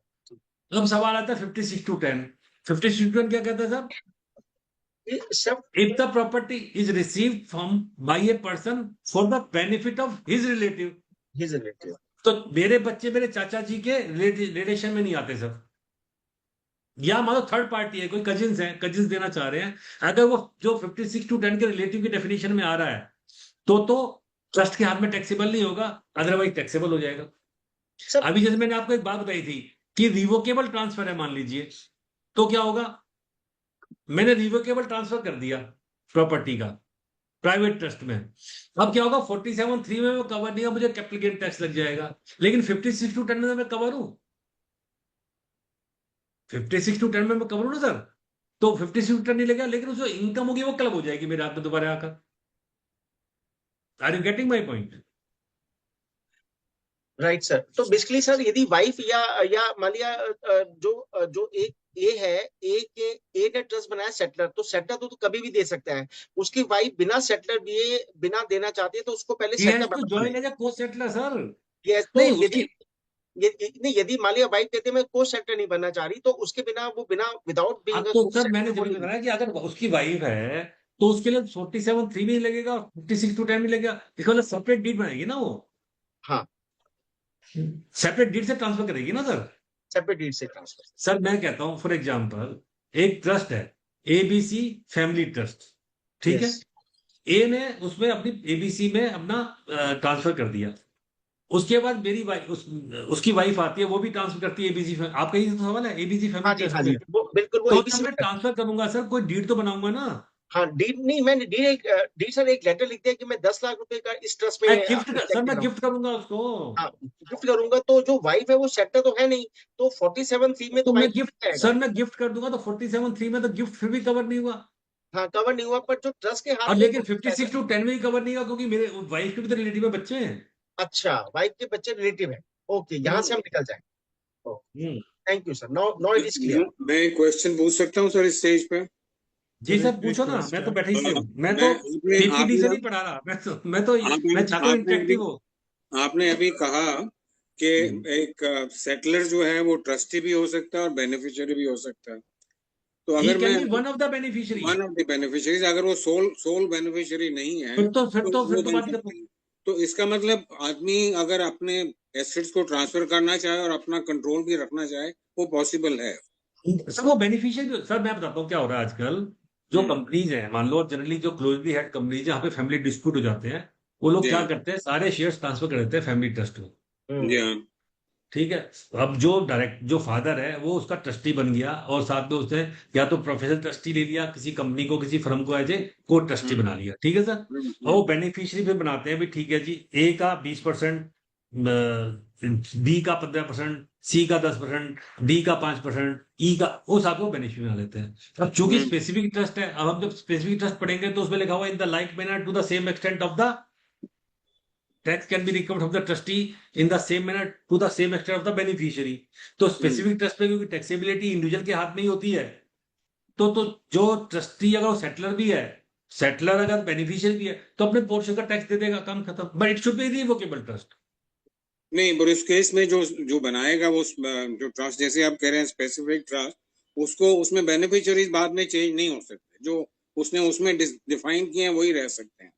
अब सवाल आता है 56(10). 56(10) क्या कहता है sir, if the property is received from by a person for the benefit of his relative, तो मेरे बच्चे मेरे चाचा जी के रिलेशन में नहीं आते सर, या मान लो थर्ड पार्टी है, कोई कजिन्स है, कजिन्स देना चाह रहे हैं, अगर वो जो 56:10 के रिलेटिव की डेफिनेशन में आ रहा है तो ट्रस्ट के हाथ में टैक्सेबल नहीं होगा, अदरवाइज टैक्सेबल हो जाएगा। सर अभी जैसे मैंने आपको एक बात बताई थी कि रिवोकेबल ट्रांसफर है मान लीजिए, तो क्या होगा, मैंने रिवोकेबल ट्रांसफर कर दिया प्रॉपर्टी का प्राइवेट ट्रस्ट में, अब क्या होगा 47(3) में मैं कवर नहीं है, मुझे कैपिटल गेन टैक्स लग जाएगा, लेकिन 56:10 में मैं कवर हूं, 56:10 में मैं कवर हूं ना सर, तो 56:10 नहीं लगेगा, लेकिन उसमें इनकम होगी वो क्लब हो जाएगी मेरे हाथ में दोबारा आकर। Are you getting my point? Right sir, तो बेसिकली सर यदि वाइफ या मान लिया जो एक ए है, ए ने ट्रस्ट बनाया सेटलर, तो सेटलर तो कभी भी दे सकता है, उसकी वाइफ बिना सेटलर दिए बिना देना चाहती है तो उसको पहले सेटलर टू बनाना join as a co-settlor sir. पड़ेगा। तो नहीं यदि नहीं, यदि मान लिया वाइफ कहते हैं मैं को सेटलर नहीं बनना चाह रही, तो उसके बिना वो बिना विदाउट अब बीइंग तो सर मैंने जब भी बताया कि अगर उसकी वाइफ है तो उसके लिए 47(3) भी लगेगा और 56:10 भी लगेगा, इसका मतलब सेपरेट डीड बनाएगी ना वो, हाँ सेपरेट डीड से ट्रांसफर करेगी ना सर। सेपरेट डीड से ट्रांसफर। सर मैं कहता हूं फॉर एग्जांपल एक ट्रस्ट है एबीसी फैमिली ट्रस्ट, ठीक है, Yes. ए ने उसमें अपनी एबीसी में अपना ट्रांसफर कर दिया, उसके बाद मेरी वाइफ उसकी वाइफ आती है, वो भी ट्रांसफर करती है एबीसी, आपका ये तो सवाल है एबीसी हाँ फैमिली जी, ट्रस्ट हाँ जी, में, वो बिल्कुल वो तो एबीसी जब मैं में ट्रांसफर करूंगा सर कोई डीड तो बनाऊंगा ना। हाँ डीड नहीं, मैंने डीड सर एक लेटर लिख दिया कि मैं 10 लाख रुपए का इस ट्रस्ट में मैं चेक गिफ्ट सर दे मैं रहा हूँ। गिफ्ट करूंगा उसको, हाँ गिफ्ट करूंगा, तो जो वाइफ है वो सेटलर तो है नहीं, तो 47(3) में तो तो मैं वाइफ गिफ्ट जाएगा। सर मैं गिफ्ट कर दूंगा तो 47(3) में तो गिफ्ट फिर भी कवर नहीं हुआ, हाँ कवर नहीं हुआ, पर जो ट्रस्ट के हाथ और में लेकिन 56:10 में ही कवर नहीं हुआ क्योंकि मेरे वाइफ के भी तो रिलेटिव में बच्चे हैं। अच्छा वाइफ के बच्चे रिलेटिव है, ओके, यहाँ से हम निकल जाएंगे। Hmm. Thank you sir, now it is clear. मैं एक क्वेश्चन पूछ सकता हूँ सर इस स्टेज पे? जी सर पूछो ना, मैं तो बैठा ही हूँ, मैं तो आपने पीपीटी से आपने नहीं पढ़ा रहा, मैं चाहता हूँ आपने अभी इंटरेक्टिव हो। आपने अभी कहा कि एक सेटलर जो है वो ट्रस्टी भी हो सकता है और बेनिफिशियरी भी हो सकता है, तो ही अगर कैन मैं be one of the beneficiary, one of the beneficiaries, अगर वो सोल बेनिफिशियरी नहीं है फिर तो वो तो बन बात सकती है। तो इसका मतलब आदमी अगर अपने एसेट्स को ट्रांसफर करना चाहे और अपना कंट्रोल भी रखना चाहे वो पॉसिबल है। सर वो बेनिफिशियरी, सर मैं बताता हूँ क्या हो रहा है आजकल, जो कंपनीज हैं मान लो जनरली जो क्लोजली हेड कंपनीज जहाँ पे फैमिली डिस्प्यूट हो जाते हैं, वो लोग जी क्या हाँ, करते हैं सारे शेयर्स ट्रांसफर कर देते हैं फैमिली ट्रस्ट में, जी हाँ, ठीक है। अब जो फादर है वो उसका ट्रस्टी बन गया और साथ में उसने या तो प्रोफेशनल ट्रस्टी ले लिया, किसी कंपनी को किसी फर्म को एज ए को ट्रस्टी बना लिया, ठीक है सर, और वो बेनिफिशियरी फिर बनाते हैं भी ठीक है जी, ए का 20%, बी का 15%, सी का 10%, डी का 5%, ई का, वो साथ में बेनिफिशियरी बना लेते हैं। अब चूंकि स्पेसिफिक ट्रस्ट है, अब हम जब स्पेसिफिक ट्रस्ट पढ़ेंगे तो उसमें लिखा हुआ in the like manner to the same extent of the tax can be recovered from the trustee in the same manner to the same extent of the beneficiary। तो स्पेसिफिक ट्रस्ट पे क्योंकि टैक्सेबिलिटी इंडिविजुअल के हाथ में ही होती है, तो जो ट्रस्टी अगर वो सेटलर भी है, सेटलर अगर बेनिफिशियरी भी है तो अपने पोर्शन का टैक्स दे देगा, काम खत्म, but it should be revocable trust. नहीं, पर इस केस में जो बनाएगा वो जो ट्रस्ट, जैसे आप कह रहे हैं स्पेसिफिक ट्रस्ट, उसको उसमें बेनिफिशियरीज बाद में चेंज नहीं हो सकते, जो उसने उसमें डिफाइन किए हैं वही रह सकते हैं।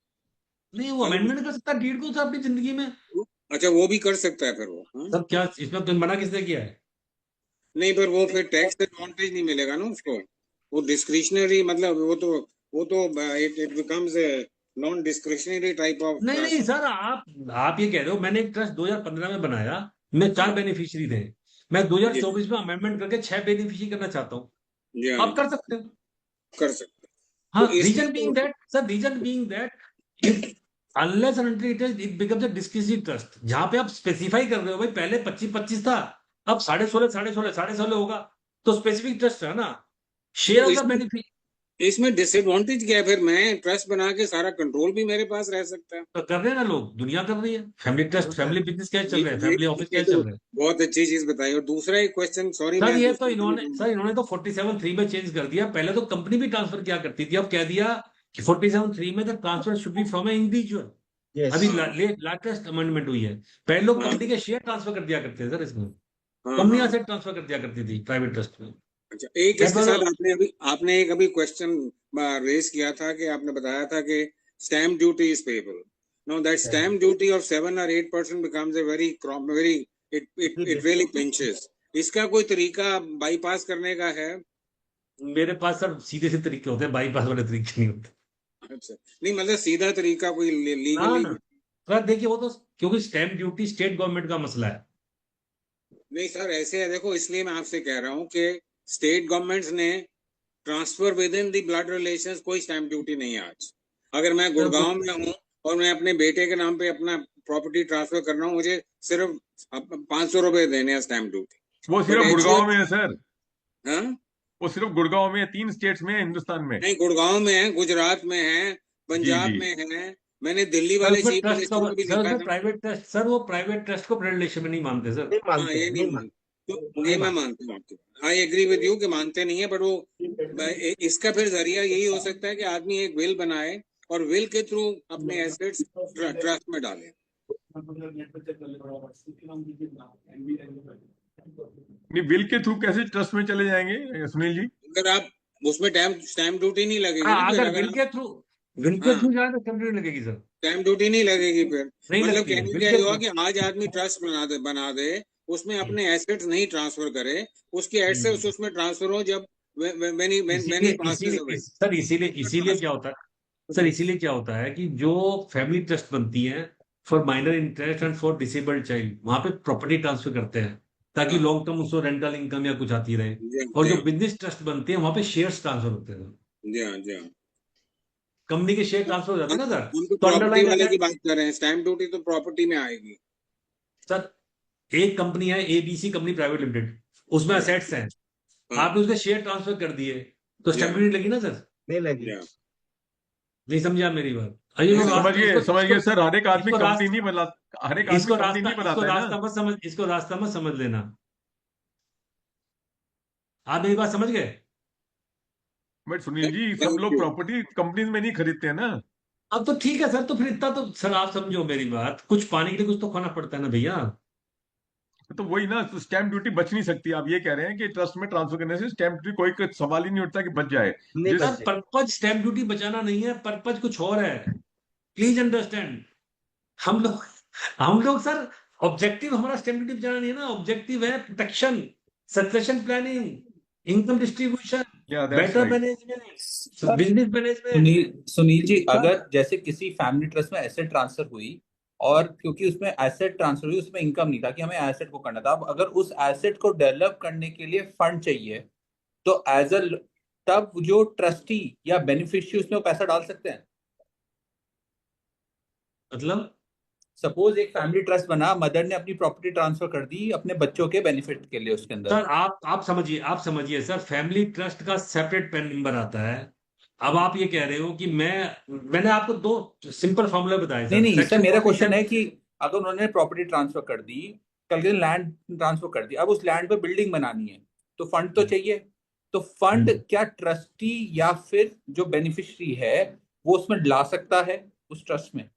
नहीं वो अमेंडमेंट कर सकता है डीड को अपनी जिंदगी में। अच्छा, वो भी कर सकता है फिर वो? सब क्या इसमें तुम मना किसने किया है? नहीं, पर वो फिर टैक्स एडवांटेज नहीं मिलेगा ना उसको, वो डिस्क्रिशनरी, मतलब वो तो it becomes a non discretionary type of नहीं सर, आप ये कह रहे हो मैंने एक ट्रस्ट 2015 में बनाया, मैं 4 बेनिफिशियरी थे, मैं 2024 में अमेंडमेंट करके 6 बेनिफिशियरी करना चाहता हूँ, आप कर सकते हो, कर सकते हैं। हाँ, तो reason being that unless and until it becomes a discretionary trust, जहां पे आप स्पेसिफाई कर रहे हो भाई पहले 25-25 था, अब 16.5 होगा, तो स्पेसिफिक ट्रस्ट है ना, शेयर ऑफ द बेनिफिट। इसमें डिसएडवांटेज क्या है? फिर मैं ट्रस्ट बना के सारा कंट्रोल भी मेरे पास रह सकता है। तो कर रहे हैं ना लोग, दुनिया कर रही है, फैमिली ट्रस्ट, फैमिली बिजनेस क्या चल रहा है, फैमिली ऑफिस क्या चल रहा है। बहुत अच्छी चीज बताई। और दूसरा एक क्वेश्चन, सॉरी सर मैं ये तो इन्होंने तो 47(3) में चेंज कर दिया, पहले तो कंपनी भी ट्रांसफर किया करती थी, अब कह दिया कि 47(3) में the transfer should be from A individual. अभी लेटेस्ट अमेंडमेंट हुई है, पहले लोग कंपनी के शेयर ट्रांसफर कर दिया करते थे सर, इसमें कंपनियां से ट्रांसफर कर दिया करती थी प्राइवेट ट्रस्ट में। अच्छा, एक इसके साथ आपने एक अभी क्वेश्चन रेज किया था कि आपने बताया था कि stamp duty is payable. Now that stamp duty of 7 or 8% becomes a very it really pinches, इसका कोई तरीका बाईपास करने का है? मेरे पास सर सीधे से तरीके होते हैं, बाईपास वाले तरीके नहीं होते। अच्छा, नहीं मतलब सीधा तरीका कोई ना लीगली? ना सर देखिए, वो तो क्योंकि स्टैम्प ड्यूटी स्टेट गवर्नमेंट का मसला है। नहीं सर, ऐसे है, देखो इसलिए मैं आपसे कह रहा हूँ कि स्टेट गवर्नमेंट्स ने transfer with in the blood relations कोई स्टैम्प ड्यूटी नहीं है आज। अगर मैं गुड़गांव में हूँ और मैं अपने बेटे के नाम पे अपना प्रॉपर्टी ट्रांसफर कर रहा हूँ, मुझे सिर्फ 500 रुपए देने हैं स्टैम्प ड्यूटी। वो सिर्फ But गुड़गांव में है सर, हाँ? वो सिर्फ गुड़गांव में है, 3 स्टेट्स में है हिंदुस्तान में। नहीं, गुड़गांव में है, गुजरात में है, जी पंजाब जी। में है। मैंने दिल्ली सर वाले उसमें चीफ ट्रस्ट का मिनिस्टर को भी सर, लिखा उसमें था। प्राइवेट ट्रस्ट सर, वो प्राइवेट ट्रस्ट को ब्लड रिलेशन में नहीं मानते सर। नहीं हाँ, मानते ये हैं, नहीं नहीं मानते, मानते, तो नहीं ये मैं मानते। मानता हूँ आपकी, आई एग्री विद यू कि मानते नहीं है, बट वो इसका फिर जरिया यही हो सकता है कि आदमी एक विल बनाए और विल के थ्रू अपने एसेट्स ट्रस्ट में डाले। नहीं, बिल के थ्रू कैसे ट्रस्ट में चले जाएंगे सुनील जी? अगर आप उसमें स्टैम्प ड्यूटी नहीं लगेगी ना, फिर अगर अगर विल आप, के थ्रू हाँ, जाए तो स्टैम्प ड्यूटी लगेगी सर। स्टैम्प ड्यूटी नहीं लगेगी फिर। नहीं मतलब लगती है कहने विल का के ये हुआ थ्रू। कि आज आदमी ट्रस्ट बना दे, उसमें अपने एसेट्स नहीं ट्रांसफर करे, उसके एसेट्स उसमें ट्रांसफर हो जब when he passes away। Sir इसीलिए क्या होता है सर, इसीलिए क्या होता है कि जो फैमिली ट्रस्ट बनती है for minor interest and for disabled child, वहां पे प्रॉपर्टी ट्रांसफर करते हैं ताकि हाँ, लॉन्ग टर्म उसको रेंटल इनकम या कुछ आती रहे। जी हाँ, और जी जो हाँ, बिजनेस ट्रस्ट बनते हैं वहां पे शेयर्स ट्रांसफर होते हैं, जी हाँ, जी हाँ। कंपनी के शेयर ट्रांसफर हो जाते हम हैं ना सर। हम तो तो प्रॉपर्टी अंडरलाइन वाले रहता की है बात कर रहे हैं, स्टैम्प ड्यूटी तो प्रॉपर्टी में आएगी। सर, एक कंपनी है एबीसी कंपनी प्राइवेट लिमिटेड, उसमें हाँ, असेट्स हैं, हाँ, आपने उसके शेयर ट्रांसफर कर दिए तो जी स्टैम्प हाँ, ड्यूटी लगी ना सर। नहीं जी लगी। हाँ। नहीं समझा मेरी बात। अरे नहीं वो समझ रास्ता इसको समझ इसको गए सर, हर एक आदमी इसको कंपनी रास्ता नहीं बना, हर एक आदमी कंपनी नहीं बनाता है ना। इसको रास्ता मत समझ लेना। आप मेरी बात समझ गए? बट सुनील जी, सब थैंक लोग यू। प्रॉपर्टी कंपनीज में नहीं खरीदते हैं ना। अब तो ठीक है सर, तो फिर इतना तो सर आप समझो मेरी बात, कुछ पाने के लिए कुछ तो खाना पड़ता है ना भैया। तो वही ना, तो स्टैम्प ड्यूटी बच नहीं सकती। आप ये कह रहे हैं कि ट्रस्ट में ट्रांसफर करने से स्टैम्प ड्यूटी कोई सवाल ही नहीं उठता कि बच जाए। नहीं जिस सर बचे। पर्पज स्टैम्प ड्यूटी बचाना नहीं है, पर्पज कुछ और है, प्लीज अंडरस्टैंड। हम लोग सर, ऑब्जेक्टिव हमारा स्टैम्प ड्यूटी बचाना नहीं है ना, ऑब्जेक्टिव है protection, succession planning, income distribution, या that's better right. Management, business management. Sunil ji, sir अगर जैसे किसी फैमिली ट्रस्ट में एसेट ट्रांसफर हुई और क्योंकि उसमें एसेट ट्रांसफर हुई, उसमें इनकम नहीं था कि हमें एसेट को करना था, अब अगर उस एसेट को डेवलप करने के लिए फंड चाहिए तो तब जो ट्रस्टी या बेनिफिशियरी उसमें वो पैसा डाल सकते हैं। मतलब सपोज एक फैमिली ट्रस्ट बना, मदर ने अपनी प्रॉपर्टी ट्रांसफर कर दी अपने बच्चों के बेनिफिट के लिए उसके अंदर। सर आप समझिए सर, फैमिली ट्रस्ट का सेपरेट पैन नंबर आता है। अब आप ये कह रहे हो कि मैंने आपको दो सिंपल फॉर्मूला बताए नहीं सर, नहीं सर, सेक्शन मेरा 47। क्वेश्चन है कि अगर उन्होंने प्रॉपर्टी ट्रांसफर कर दी, कल के दिन लैंड ट्रांसफर कर दी, अब उस लैंड पे बिल्डिंग बनानी है तो फंड तो चाहिए। तो फंड क्या ट्रस्टी या फिर जो बेनिफिशियरी है वो उसमें ला सकता है उस ट्रस्ट में?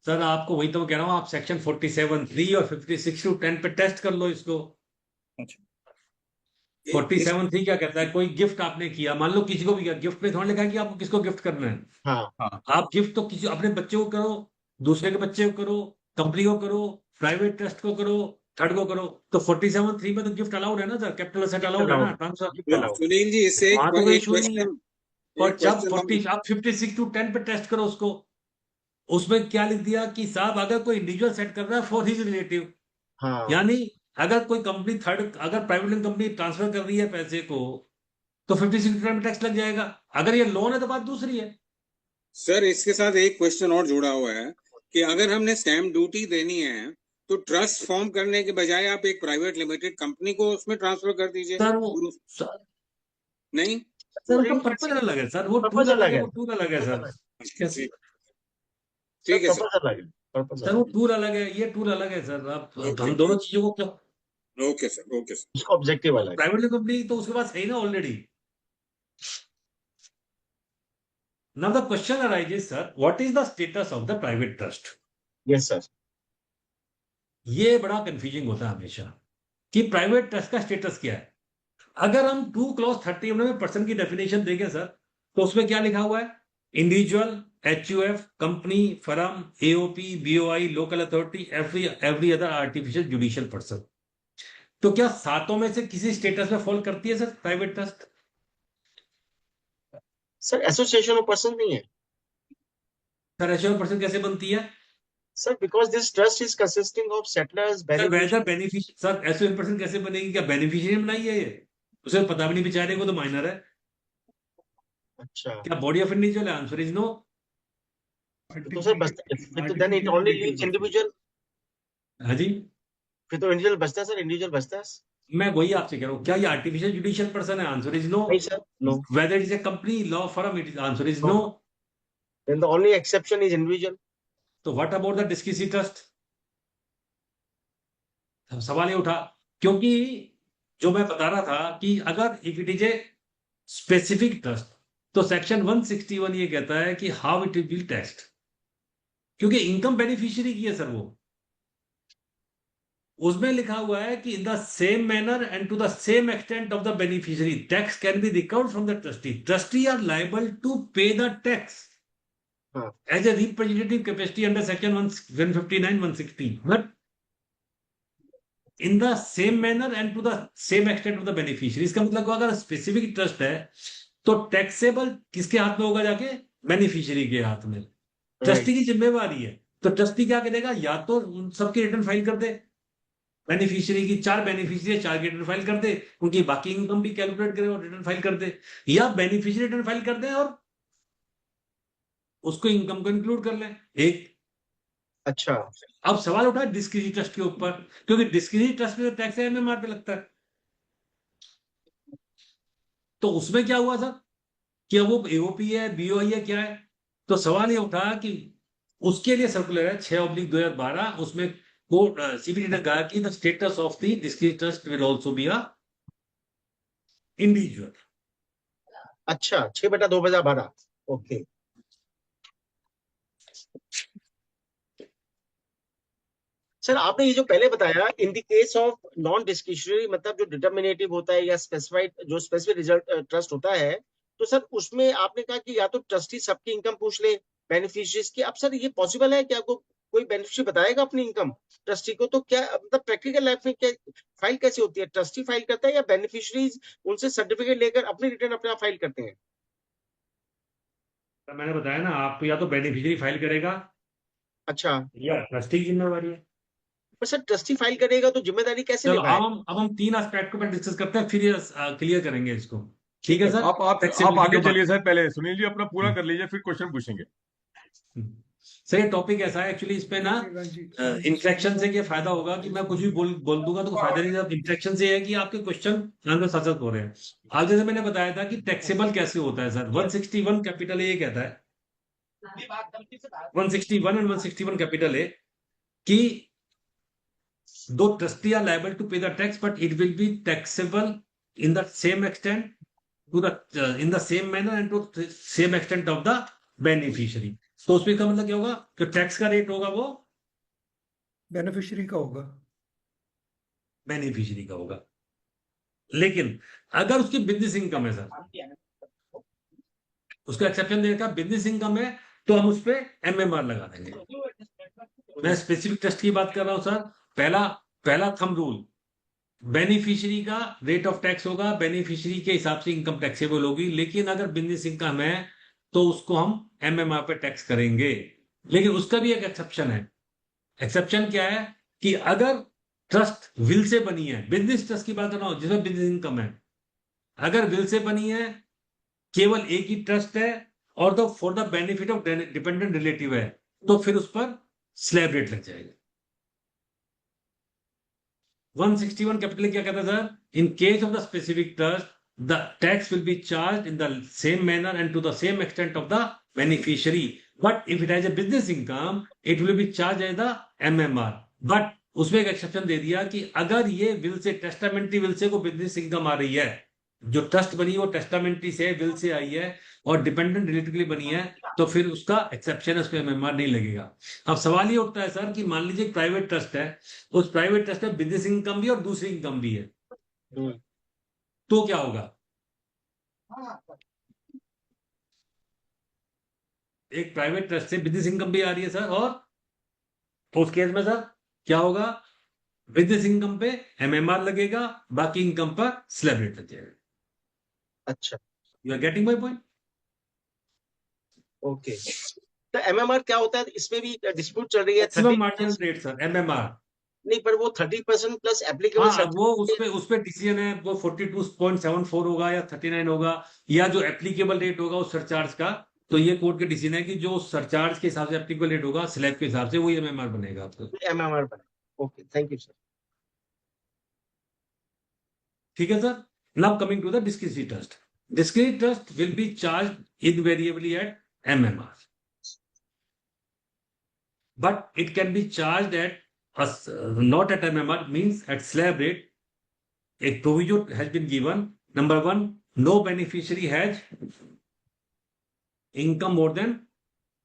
सर आपको वही तो मैं कह रहा हूँ, आप सेक्शन 47(3) और 56(10) पे टेस्ट कर लो इसको। अच्छा। 47(3) क्या कहता है, कोई गिफ्ट आपने किया, मान लो किसी को भी किया, गिफ्ट में थोड़ा लिखा है कि आपको किसको गिफ्ट करना है। हाँ हाँ, आप गिफ्ट तो किसी अपने बच्चे को करो, दूसरे के बच्चे को करो, कंपनी को करो, प्राइवेट ट्रस्ट को करो, थर्ड को करो, तो 47(3) में तो गिफ्ट अलाउड है ना सर, कैपिटल असेट अलाउड है ना, ट्रांसफर। चलाओ। सुनील जी, इससे वहां तो कोई एक इशू ही नहीं है। क्वेश्चन, और जब हम 40 आप 56(10) पे टेस्ट करो उसको, उसमें क्या लिख दिया कि साहब अगर कोई इंडिविजुअल सेट कर रहा है फॉर हिज रिलेटिव, हाँ यानी अगर कोई कंपनी थर्ड, अगर प्राइवेट लिमिटेड कंपनी ट्रांसफर कर रही है पैसे को तो 56% में टैक्स लग जाएगा। अगर ये लोन है तो बात दूसरी है। सर इसके साथ एक क्वेश्चन और जुड़ा हुआ है कि अगर हमने स्टैम्प ड्यूटी देनी है तो ट्रस्ट फॉर्म करने के बजाय आप एक प्राइवेट लिमिटेड कंपनी को उसमें ट्रांसफर कर दीजिए। सर वो सर, नहीं, सर उसका पर्पज अलग है सर, वो पर्पज टूल अलग अलग है, है। वो टूल अलग है सर। कैसे ठीक ठीक है सर। पर्पज अलग है, पर्पज सर वो अलग है। टूल अलग है, ये टूल अलग है सर। आप ओके हम दोनों चीजों को क्यों, ओके सर, ओके सर। उसका ऑब्जेक्टिव अलग है। प्राइवेट कंपनी तो उसके पास है ही ना already. Now the question arises sir, what is the status of the private trust? Yes sir. ये बड़ा कंफ्यूजिंग होता है हमेशा कि प्राइवेट ट्रस्ट का स्टेटस क्या है। अगर हम 2 क्लॉज 30 में पर्सन की डेफिनेशन देखें सर, तो उसमें क्या लिखा हुआ है? Individual, HUF, company, firm, AOP, BOI, local authority, every other artificial judicial person. तो क्या सातों में से किसी स्टेटस में फॉल करती है sir private trust? Sir association of person नहीं है सर रेशियो परसेंट कैसे बनती है sir, because this trust is consisting of settlers sir? Whether beneficiary sir एसओ परसेंट कैसे बनेगी? क्या बेनिफिशियरी बनाई है ये? उसे पता भी नहीं बेचारे को, तो माइनर है। अच्छा, क्या बॉडी ऑफ इंडिविजुअल है? Answer is no. तो सर बचता, फिर तो then it only leaves individual, हाँ जी, फिर तो इंडिविजुअल बचता है सर, इंडिविजुअल बचता है। मैं वही आपसे कह रहा हूँ, क्या ये आर्टिफिशियल जुडिशियल पर्सन है? Answer is no. नहीं sir, no, whether it is a company law firm, it is answer is no. No, then the only exception is individual. तो what about the discretionary trust? सवाल ये उठा, क्योंकि जो मैं बता रहा था कि अगर if it is a specific trust, तो सेक्शन 161 ये कहता है कि हाउ इट विल टैक्स्ड, क्योंकि इनकम बेनिफिशियरी की है सर वो। उसमें लिखा हुआ है कि in the same manner and to the same extent of the beneficiary tax can be recovered from the trustee. Trustee are liable to pay the tax हाँ, as a representative capacity under section 159 160, but in the same manner and to the same extent of the beneficiary. इसका मतलब अगर स्पेसिफिक ट्रस्ट है तो टैक्सेबल किसके हाथ में होगा? जाके बेनिफिशियरी के हाथ में। ट्रस्टी की जिम्मेवारी है, तो ट्रस्टी क्या करेगा? या तो उन सबकी रिटर्न फाइल कर दे, बेनिफिशियरी की 4 बेनिफिशियरी 4 की रिटर्न फाइल कर दे, उनकी बाकी इनकम भी कैलकुलेट करे और रिटर्न फाइल कर दे, या बेनिफिशियरी रिटर्न फाइल कर दे और उसको इनकम को इंक्लूड कर ले एक। अच्छा, अब सवाल उठा डिस्क्रीजी ट्रस्ट के ऊपर, क्योंकि डिस्क्रीजी ट्रस्ट में तो टैक्स एमएमआर पे लगता है। तो उसमें क्या हुआ सर? क्या वो एओपी है, बीओआई है, क्या है? तो सवाल ये उठा कि उसके लिए सर्कुलर है 6/2012, उसमें को सीबीडी ने कहा कि the status of the discretionary trust will also be a individual. अच्छा, 6/2012, ओके। सर आपने ये जो पहले बताया, in the case of non discretionary, मतलब जो डिटर्मिनेटिव होता है या स्पेसिफाइड, जो स्पेसिफिक रिजल्ट ट्रस्ट होता है, तो सर उसमें आपने कहा कि या तो ट्रस्टी सबकी इनकम पूछ ले बेनिफिशियरीज की। अब सर ये पॉसिबल है कि आपको कोई बेनिफिशियरी बताएगा अपनी इनकम ट्रस्टी को? तो क्या मतलब प्रैक्टिकल लाइफ में क्या फाइल कैसे होती है? ट्रस्टी फाइल करता है या बेनिफिशियरीज उनसे सर्टिफिकेट लेकर अपनी रिटर्न अपने आप फाइल करते हैं? तो मैंने बताया ना आपको, या तो बेनिफिशियरी फाइल करेगा अच्छा, या ट्रस्टी की जिम्मेवारी है। पर सर ट्रस्टी फाइल करेगा तो जिम्मेदारी कैसे चलो निभाए? अब हम 3 एस्पेक्ट को डिस्कस करते हैं, फिर ये क्लियर करेंगे इसको। ठीक है सर? आप Flexibility आगे के बाद। चलिए सर, पहले सुनील जी अपना पूरा कर लीजिए, फिर क्वेश्चन पूछेंगे। सर ये टॉपिक ऐसा है एक्चुअली, इस पे ना इंटरेक्शन से क्या फायदा होगा कि मैं कुछ भी बोल दूंगा तो फायदा नहीं। जब इंटरेक्शन से है कि आपके क्वेश्चन आंसर सच हो रहे हैं। आज जैसे मैंने बताया था कि टैक्सेबल कैसे होता है सर, 161 कैपिटल ए कहता है, 161 एंड 161 कैपिटल ए कि दो trustee are liable to pay the tax but it will be taxable in the same extent to the in the same manner and to same extent of the beneficiary. तो उसमें का मतलब क्या होगा? जो टैक्स का रेट होगा वो बेनिफिशियरी का होगा। बेनिफिशियरी का होगा। लेकिन अगर उसकी बिजनेस इनकम है सर, उसका एक्सेप्शन देगा बिजनेस इनकम है, तो हम उस पर एमएमआर लगा देंगे। मैं स्पेसिफिक ट्रस्ट की बात कर रहा हूं सर। पहला थंब रूल, बेनिफिशियरी का रेट ऑफ टैक्स होगा, बेनिफिशियरी के हिसाब से इनकम टैक्सेबल होगी। लेकिन अगर बिजनेस इनकम है तो उसको हम एमएमआर पे टैक्स करेंगे। लेकिन उसका भी एक एक्सेप्शन है। एक्सेप्शन क्या है? कि अगर ट्रस्ट विल से बनी है, बिजनेस ट्रस्ट की बात कर रहा हूं जिसमें बिजनेस इनकम है, अगर विल से बनी है, केवल एक ही ट्रस्ट है और the for the benefit of dependent relative है, तो फिर उस पर स्लैब रेट लग जाएगा। 161 कैपिटल क्या कहता है sir? In case of the specific trust the tax will be charge in the same manner and to the same extent of the beneficiary, but if it has a business income it will be charge as the MMR. But उसमें एक एक्सेप्शन दे दिया कि अगर ये will say, testamentary will say को बिजनेस इनकम आ रही है, जो ट्रस्ट बनी है वो टेस्टामेंट्री से, विल से आई है और डिपेंडेंट रिलेटिवली बनी है, तो फिर उसका एक्सेप्शन है, उस पर एमएमआर नहीं लगेगा। अब सवाल ये उठता है सर कि मान लीजिए प्राइवेट ट्रस्ट है, उस प्राइवेट ट्रस्ट में बिजनेस इनकम भी और दूसरी इनकम भी है, तो क्या होगा? एक प्राइवेट ट्रस्ट से बिजनेस इनकम भी आ रही है सर, और तो उस केस में सर क्या होगा? विद दिस इनकम पे एमएमआर लगेगा, बाकी इनकम पर स्लैब रेट लग जाएगा। अच्छा, you are getting my point? Okay. तो एमएमआर क्या होता है, इसमें भी डिस्प्यूट चल रही है। Maximum marginal rate sir, MMR. नहीं, पर वो 30% प्लस एप्लीकेबल हाँ, वो उस पे डिसीजन है, वो 42.74 होगा या 39 होगा, या जो एप्लीकेबल रेट होगा उस सरचार्ज का। तो ये कोर्ट के डिसीजन है कि जो सरचार्ज के हिसाब से एप्लीकेबल रेट होगा स्लैब के हिसाब से, वो एमएमआर बनेगा आपका। एमएमआर बने। Okay, thank you sir. ठीक है sir. Now coming to the discretionary trust. Discretionary trust will be charge invariably at MMR, but it can be charged at not at MMR, means at slab rate. A provision has been given. Number one, no beneficiary has income more than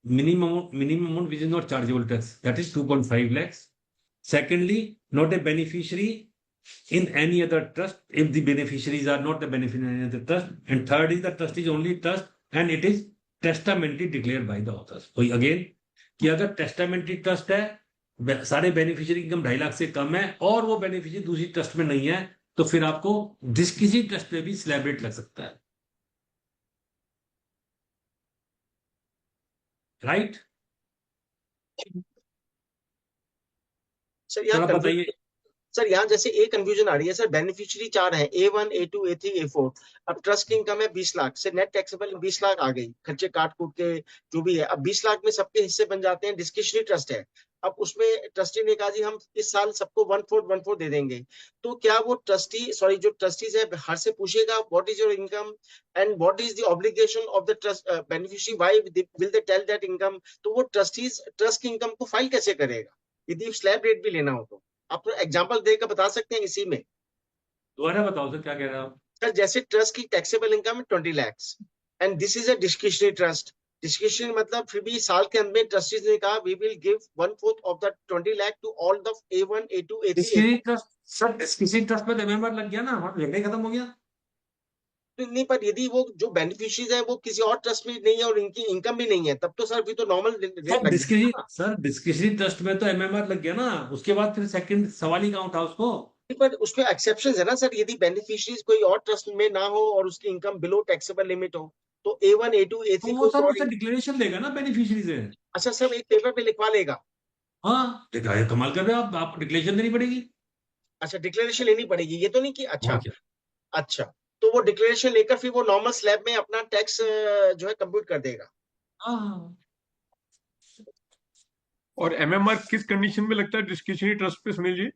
minimum amount which is not chargeable tax, that is 2.5 lakhs. Secondly, not a beneficiary in any other trust if the beneficiaries are not the beneficiary in any other trust. And third is the trust is only trust and it is testamentary declared by the authors. So again, कि अगर टेस्टामेंटरी ट्रस्ट है, सारे बेनिफिशियरी इनकम 2.5 लाख से कम है और वो बेनिफिशियरी दूसरी ट्रस्ट में नहीं है, तो फिर आपको किसी ट्रस्ट में भी स्लैब रेट लग सकता है। राइट? सर यहाँ बताइए सर, यहाँ जैसे एक कंफ्यूजन आ रही है सर, बेनिफिशियरी 4 है, A1 A2 A3 A4। अब ट्रस्ट की इनकम है 20 लाख से, नेट टैक्सेबल 20 लाख आ गई, खर्चे काट कूट के जो भी है। अब 20 लाख में सबके हिस्से बन जाते हैं, डिस्क्रिशनरी ट्रस्ट है। अब उसमें ट्रस्टी ने कहा जी हम इस साल सबको 1/4 दे देंगे। तो क्या वो जो ट्रस्टीज है हर से पूछेगा what is your income and what is the obligation of the trust beneficiary, why will they tell that income? तो वो ट्रस्ट की इनकम को फाइल कैसे करेगा यदि स्लैब रेट भी लेना हो? तो आप एग्जांपल देकर बता सकते हैं इसी में? दोबारा बताओ सर, क्या कह रहे हो आप? सर जैसे ट्रस्ट की टैक्सेबल इनकम है 20 lakh and this is a discretionary trust. Discretionary मतलब फिर भी साल के अंत में ट्रस्टीज ने कहा we will give 1/4 of the 20 lakh to all the A1 A2 A3 discretionary trust sir, discretionary trust में एमएमआर लग गया ना, वहां झगड़ा खत्म हो गया। नहीं, पर यदि वो जो बेनिफिशियरीज है वो किसी और ट्रस्ट में नहीं है और इनकी इनकम भी नहीं है, तब तो सर फिर तो नॉर्मल सर डिस्क्रिशनरी ट्रस्ट में तो एमएमआर लग गया ना, उसके बाद फिर सेकंड सवाल ही कहाँ उठा उसको? पर उसमें एक्सेप्शन है ना सर, यदि बेनिफिशियरीज कोई और ट्रस्ट में ना हो और उसकी इनकम बिलो टैक्सेबल लिमिट हो तो A1 A2 A3 तो वो सर उससे डिक्लेरेशन लेगा ना बेनिफिशियरी से। अच्छा सर, एक पेपर पे लिखवा लेगा? हाँ, देखा कमाल कर रहे हो आप, आपको डिक्लेरेशन देनी पड़ेगी। अच्छा, डिक्लेरेशन लेनी पड़ेगी, ये तो नहीं कि अच्छा क्या? अच्छा, तो वो डिक्लेरेशन लेकर फिर वो नॉर्मल स्लैब में अपना टैक्स जो है कंप्यूट कर देगा। हाँ। और एमएमआर किस कंडीशन में लगता है डिस्क्रिशनरी ट्रस्ट पे, सुनील जी?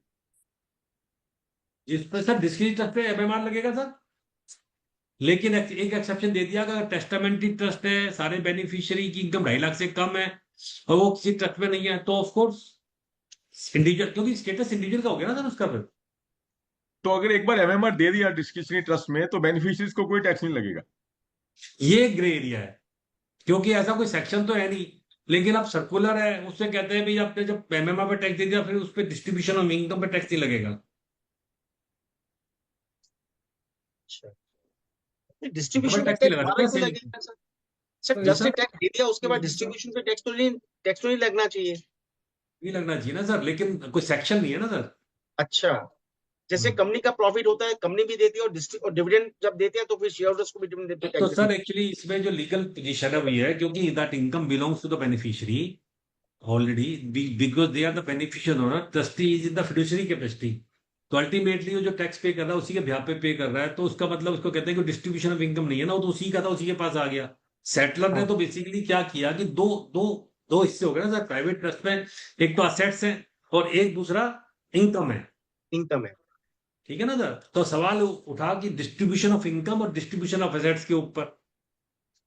जिस पर सर डिस्क्रिशनरी ट्रस्ट पे एमएमआर लगेगा सर, लेकिन एक एक्सेप्शन दे दिया, अगर टेस्टामेंटरी ट्रस्ट है, सारे बेनिफिशियरी की इनकम 2.5 लाख से कम है और वो किसी ट्रस्ट में नहीं है, तो ऑफ कोर्स इंडिविजुअल, क्योंकि स्टेटस इंडिविजुअल का हो गया ना सर उसका। फिर तो अगर एक बार एमएमआर दे दिया डिस्क्रिशनरी ट्रस्ट में तो बेनिफिशियरीज को कोई टैक्स नहीं लगेगा? ये ग्रे एरिया है, क्योंकि ऐसा कोई सेक्शन तो है नहीं, लेकिन अब सर्कुलर है, उससे कहते हैं भाई आपने जब एमएमआर पे टैक्स दे दिया फिर उस पर डिस्ट्रीब्यूशन ऑफ इनकम पे टैक्स नहीं लगेगा। डिस्ट्रीब्यूशन पे टैक्स नहीं टैक्स लगा हमारा सकता क्यों लगेगा सर? सर जस्ट टैक्स दे दिया उसके बाद डिस्ट्रीब्यूशन पे टैक्स तो नहीं लगना चाहिए? नहीं लगना चाहिए ना सर, लेकिन कोई सेक्शन नहीं है ना सर। अच्छा, जैसे कंपनी का प्रॉफिट होता है कंपनी भी देती है और डिविडेंड जब देते हैं तो फिर शेयर होल्डर्स को भी डिविडेंड देते तो हैं। सर एक्चुअली इसमें जो लीगल पोजीशन है वही है, क्योंकि that income belongs to the beneficiary already, because they are the beneficial owner, trustee is in the fiduciary capacity. तो अल्टीमेटली वो जो टैक्स पे कर रहा है उसी के ब्याह पे कर रहा है, तो उसका मतलब उसको कहते हैं कि डिस्ट्रीब्यूशन ऑफ इनकम नहीं है ना, वो तो उसी का था, उसी के पास आ गया। सेटलर ने तो बेसिकली क्या किया कि दो दो दो हिस्से हो गए ना सर प्राइवेट ट्रस्ट में, एक तो असेट्स है और एक दूसरा इनकम है। इनकम है, ठीक है ना सर? तो सवाल उठा कि डिस्ट्रीब्यूशन ऑफ इनकम और डिस्ट्रीब्यूशन ऑफ एसेट्स के ऊपर।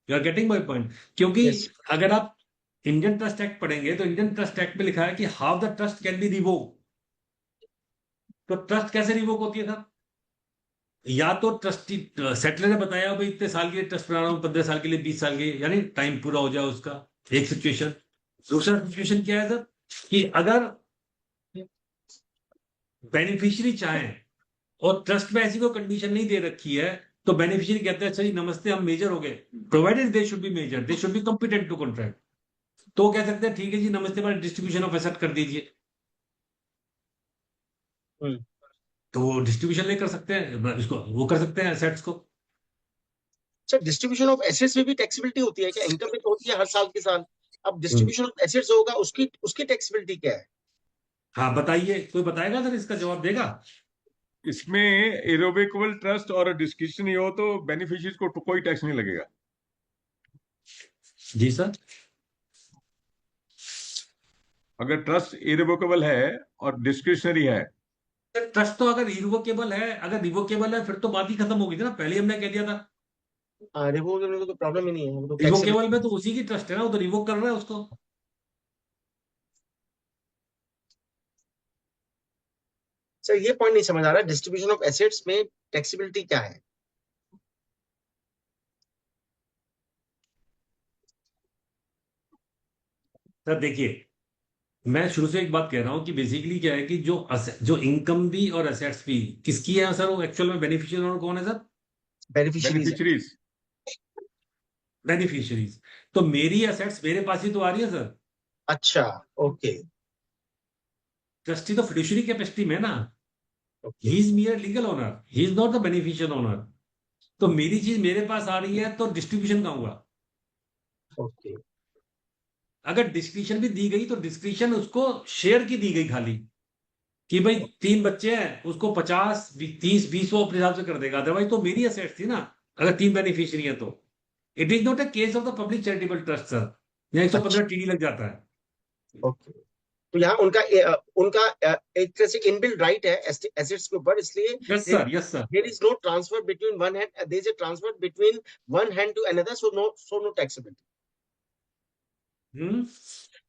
You are getting my point? क्योंकि अगर आप इंडियन ट्रस्ट एक्ट पढ़ेंगे तो इंडियन ट्रस्ट एक्ट में लिखा है कि how the trust can B revoke. तो ट्रस्ट कैसे रिवोक होती है सर? या तो ट्रस्टी सेटलर ने बताया भाई इतने साल के लिए ट्रस्ट बना रहा हूं, 15 साल के लिए, 20 साल के लिए, यानी टाइम पूरा हो जाए उसका, एक सिचुएशन। दूसरा सिचुएशन क्या है सर कि अगर बेनिफिशियरी चाहे और ट्रस्ट में ऐसी कोई कंडीशन नहीं दे रखी है तो बेनिफिशियरी कहते हैं अच्छा जी नमस्ते हम मेजर हो गए, provided they should be major, they should be competent to contract, तो कह सकते हैं ठीक है जी नमस्ते, हमारे डिस्ट्रीब्यूशन ऑफ एसेट कर दीजिए। तो वो डिस्ट्रीब्यूशन ले कर सकते हैं, इसको वो कर सकते हैं एसेट्स को। सर डिस्ट्रीब्यूशन ऑफ एसेट्स में भी टैक्सेबिलिटी होती है क्या? इनकम में तो होती है हर साल के साल, अब डिस्ट्रीब्यूशन ऑफ एसेट्स होगा, उसकी टैक्सेबिलिटी क्या है? हाँ बताइए, कोई बताएगा सर, इसका जवाब देगा? इसमें इरोवेकेबल ट्रस्ट और डिस्क्रिशनरी हो तो बेनिफिशियरीज को कोई टैक्स नहीं लगेगा। जी सर। अगर ट्रस्ट इरिवोकेबल है और डिस्क्रिशनरी है, ट्रस्ट तो अगर रिवोकेबल है, फिर तो बात ही खत्म होगी थी ना, पहले हमने कह दिया था। रिवोकेबल में तो प्रॉब्लम ही नहीं है, वो तो रिवोकेबल में तो उसी की ट्रस्ट है ना, वो तो रिवोक कर रहा है उसको। सर ये पॉइंट नहीं समझ आ रहा, डिस्ट्रीब्यूशन ऑफ एसेट्स में टैक्सेबिलिटी क्या है? सर देखिए, मैं शुरू से एक बात कह रहा हूं कि बेसिकली क्या है कि जो इनकम भी और एसेट्स भी किसकी है सर, वो एक्चुअल में बेनिफिशियल ओनर कौन है सर? बेनिफिशियरीज। बेनिफिशियरीज। तो मेरी एसेट्स मेरे पास ही तो आ रही है सर। अच्छा, ओके। ट्रस्टी तो फिड्यूशियरी कैपेसिटी में है ना, okay, he is मियर legal owner, he is not the beneficial owner. तो मेरी चीज मेरे पास आ रही है तो डिस्ट्रीब्यूशन कहाँ हुआ? ओके। अगर डिस्क्रिप्शन भी दी गई तो डिस्क्रिप्शन उसको शेयर की दी गई खाली, कि भाई 3 बच्चे हैं, उसको 50 30 20 वो अपने हिसाब से कर देगा, अदरवाइज तो मेरी एसेट्स थी ना। अगर 3 बेनिफिशियरी है तो it is not a case of the public charitable trust sir, यहाँ 115 टीडी लग जाता है। ओके, तो यहाँ उनका एक तरह से इनबिल्ट राइट है एसेट्स के ऊपर, इसलिए yes sir, yes sir. There is no transfer between one hand, there is a transfer between one hand to another, so no taxability.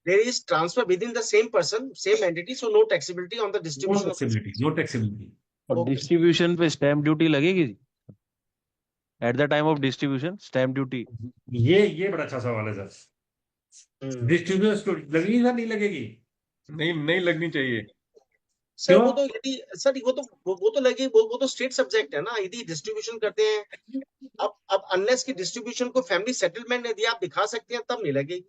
There is transfer within the same person, same entity, so no taxability on the no distribution of taxability, no taxability. और Okay. डिस्ट्रीब्यूशन पे स्टैम्प ड्यूटी लगेगी at the time of distribution, stamp duty? ये बड़ा अच्छा सवाल है सर। डिस्ट्रीब्यूशन लगेगी सर, नहीं लगेगी? नहीं लगनी चाहिए। सर क्यों? वो तो यदि सर वो तो लगे, वो तो स्टेट सब्जेक्ट है ना, यदि डिस्ट्रीब्यूशन करते हैं। अब अनलेस की डिस्ट्रीब्यूशन को फैमिली सेटलमेंट यदि आप दिखा सकते हैं तब नहीं लगेगी।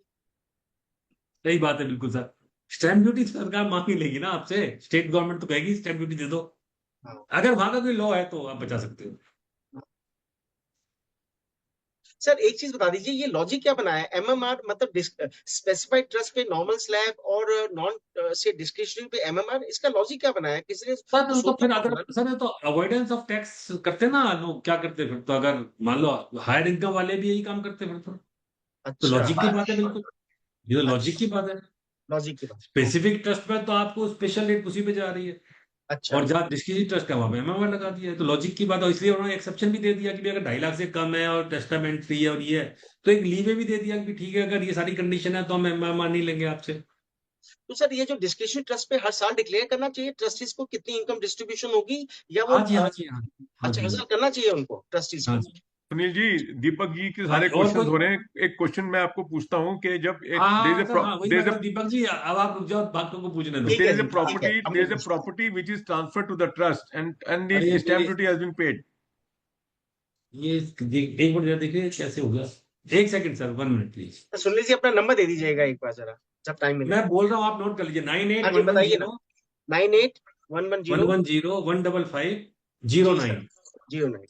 सही बात है, बिल्कुल सर। स्टैम्प ड्यूटी सरकार मांग ही लेगी ना आपसे, स्टेट गवर्नमेंट तो कहेगी स्टैम्प ड्यूटी दे दो। हाँ। अगर वहां का कोई लॉ है तो आप बचा सकते हो। सर एक चीज बता दीजिए, ये लॉजिक क्या बनाया है? एमएमआर मतलब स्पेसिफाइड ट्रस्ट पे नॉर्मल स्लैब और नॉन से डिस्क्रिशनरी पे एमएमआर, इसका लॉजिक क्या बनाया है? किसने सर तो सोचा फिर होगा अगर ना? सर ये तो अवॉइडेंस ऑफ टैक्स करते ना लोग, क्या करते फिर तो, अगर मान लो हायर इनकम वाले भी यही काम करते फिर तो अच्छा, लॉजिक की बात है बिल्कुल, ये तो लॉजिक की बात है। लॉजिक की बात। स्पेसिफिक ट्रस्ट में तो आपको स्पेशल रेट उसी पे जा रही है, अच्छा, और जहाँ डिस्क्रिशनरी ट्रस्ट है वहां पे एमएमआर लगा दिया है, तो लॉजिक की बात है। इसलिए उन्होंने एक्सेप्शन भी दे दिया कि भी अगर 2.5 लाख से कम है और टेस्टामेंट फ्री है और ये है, तो एक लीवे भी दे दिया कि ठीक है अगर ये सारी कंडीशन है तो हम एमएमआर नहीं लेंगे आपसे। तो सर ये जो डिस्क्रिशनरी ट्रस्ट पे हर साल डिक्लेयर करना चाहिए ट्रस्टीज को कितनी इनकम डिस्ट्रीब्यूशन होगी, या वो हाँ जी, हाँ जी, हाँ हाँ अच्छा जी, हर साल करना चाहिए उनको ट्रस्टीज हाँ को? जी। सुनील जी, दीपक जी के हाँ सारे जी, और क्वेश्चन कोई? हो रहे हैं। एक क्वेश्चन मैं आपको पूछता हूँ कि जब एक हाँ सर, हाँ वही मैं कहा, दीपक जी अब आप रुक जाओ, बातों को पूछने दो। ठीक है there is जी, a ठीक है, property हम there is a पूछते हैं। property which is transferred to the trust and the अरे stamp duty has been paid. ये एक मिनट जरा देखिए कैसे हो गया। एक सेकंड सर, 1 मिनट प्लीज। तो सुन लीजिए, अपना नंबर दे दीजिएगा एक बार जरा, जब टाइम मिले। मैं बोल रहा हूँ, आप नोट कर लीजिए। हाँ जी, बताइए ना। 98110110 110 15509।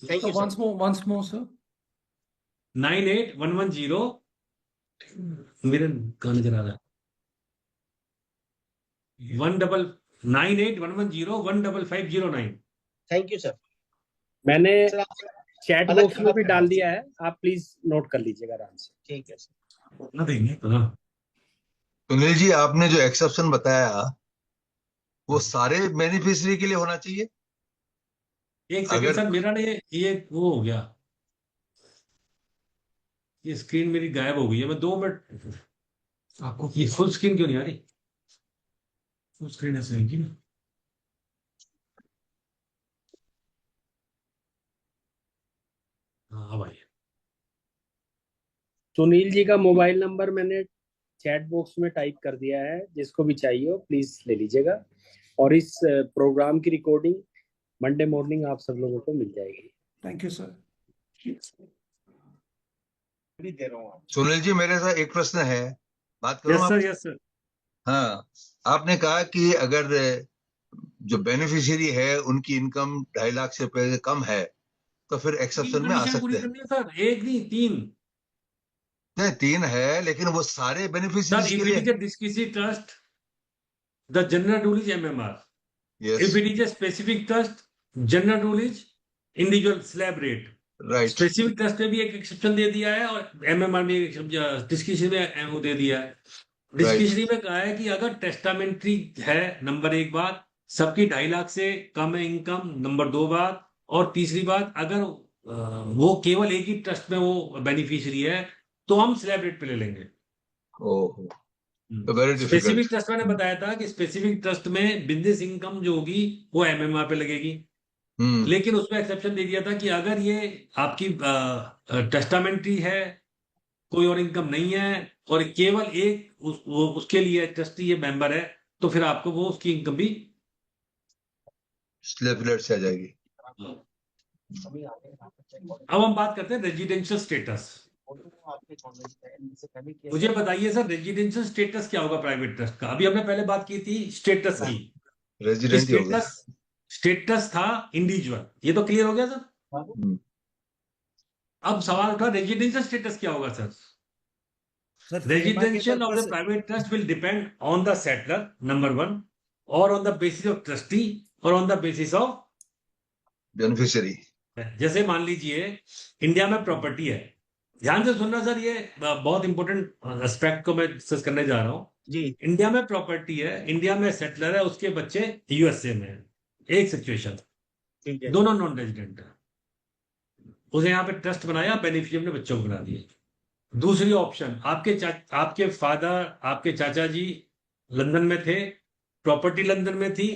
Thank you sir. once more, sir. 98110 मेरे कहाँ नजर आ रहा है? 9811015509। Thank you sir. मैंने सर आप चैट अलग बॉक्स में बात भी कर डाल रहे दिया है, आप प्लीज नोट कर लीजिएगा आराम से। ठीक है सर। ना देंगे हाँ। सुनील जी, आपने जो एक्सेप्शन बताया वो सारे बेनिफिशियरी के लिए होना चाहिए? एक सेकंड अगर सर, मेरा ना ये वो हो गया, ये स्क्रीन मेरी गायब हो गई है। मैं 2 मिनट, आपको ये फुल स्क्रीन क्यों नहीं आ रही? फुल स्क्रीन ऐसे है कि ना? हाँ अब आई। सुनील जी का मोबाइल नंबर मैंने चैट बॉक्स में टाइप कर दिया है, जिसको भी चाहिए हो प्लीज ले लीजिएगा। और इस प्रोग्राम की रिकॉर्डिंग मंडे मॉर्निंग आप सब लोगों को मिल जाएगी। Thank you, sir. अभी दे रहा हूँ। सुनील जी, मेरे साथ एक प्रश्न है, बात करूं यस आप? Sir, yes sir. हाँ, आपने कहा कि अगर जो बेनिफिशियरी है उनकी इनकम 2.5 लाख से पहले कम है तो फिर तीन एक्सेप्शन में आ कंडीशन पूरी सकते हैं। करनी है सर, एक नहीं 3 नहीं 3 है लेकिन वो सारे सर। बेनिफिशियरीज इफ के इट लिए। Is a discretionary trust, the general rule is MMR. Yes If it is a specific trust, general rule is individual slab rate. Right specific trust में भी एक एक्सेप्शन दे दिया है और MMR में एक डिस्क्रिशनरी में वो दे दिया है। डिस्क्रिशनरी में कहा है कि अगर टेस्टामेंट्री है, नंबर 1 बात, सबकी 2.5 लाख से कम है इनकम, नंबर 2 बात, और तीसरी बात अगर वो केवल एक ही ट्रस्ट में वो बेनिफिशियरी है तो हम स्लैब रेट पे ले लेंगे। ओह तो वेरी स्पेसिफिक डिफिकल्ट। ट्रस्ट मैंने बताया था कि स्पेसिफिक ट्रस्ट में बिजनेस इनकम जो होगी वो MMR पे लगेगी, लेकिन उसमें एक्सेप्शन दे दिया था कि अगर ये आपकी टेस्टामेंट्री है, कोई और इनकम नहीं है और केवल एक उसके लिए ट्रस्टी ये मेंबर है, तो फिर आपको वो उसकी इनकम भी स्लैब रेट से आ जाएगी। अब हम बात करते हैं रेजिडेंशियल स्टेटस। मुझे बताइए सर, रेजिडेंशियल स्टेटस क्या होगा प्राइवेट ट्रस्ट का? अभी हमने पहले बात की थी स्टेटस की, रेजिडेंट ही होगा। स्टेटस था इंडिविजुअल, ये तो क्लियर हो गया सर। अब सवाल उठा रेजिडेंशियल स्टेटस क्या होगा sir? Residential of the private trust will depend on the settler, number 1, or on the basis of trustee, or on the basis of beneficiary. जैसे मान लीजिए इंडिया में प्रॉपर्टी है, ध्यान से सुनना सर, ये बहुत इंपॉर्टेंट एस्पेक्ट को मैं डिस्कस करने जा रहा हूँ जी। इंडिया में प्रॉपर्टी है, इंडिया में सेटलर है, उसके बच्चे USA में है, एक सिचुएशन, दोनों नॉन रेजिडेंट है, उसे यहाँ पे ट्रस्ट बनाया, बेनिफिशियरी ने बच्चों को बना दिए। दूसरी ऑप्शन, आपके फादर, आपके चाचा जी लंदन में थे, प्रॉपर्टी लंदन में थी,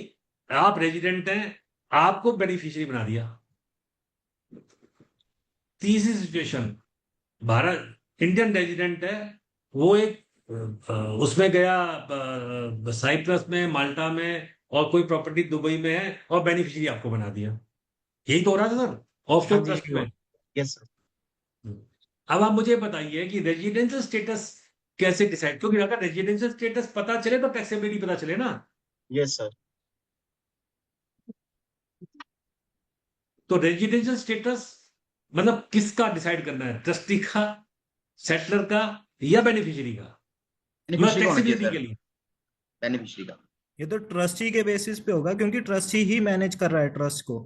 आप रेजिडेंट हैं, आपको बेनिफिशियरी बना दिया। तीसरी सिचुएशन, भारत इंडियन रेजिडेंट है, वो एक उसमें गया साइप्रस में, माल्टा में, और कोई प्रॉपर्टी दुबई में है और बेनिफिशियरी आपको बना दिया। यही तो हो रहा था सर ऑफशोर ट्रस्ट में। Yes sir. अब आप मुझे बताइए कि रेजिडेंशियल स्टेटस कैसे डिसाइड, क्योंकि अगर रेजिडेंशियल स्टेटस पता चले तो टैक्सेबिलिटी पता चले ना। Yes sir. तो रेजिडेंशियल स्टेटस मतलब किसका डिसाइड करना है, ट्रस्टी का, सेटलर का, या बेनिफिशियरी का? मतलब टैक्सेबिलिटी के लिए बेनिफिशियरी का। ये तो ट्रस्टी के बेसिस पे होगा क्योंकि ट्रस्टी ही मैनेज कर रहा है ट्रस्ट को।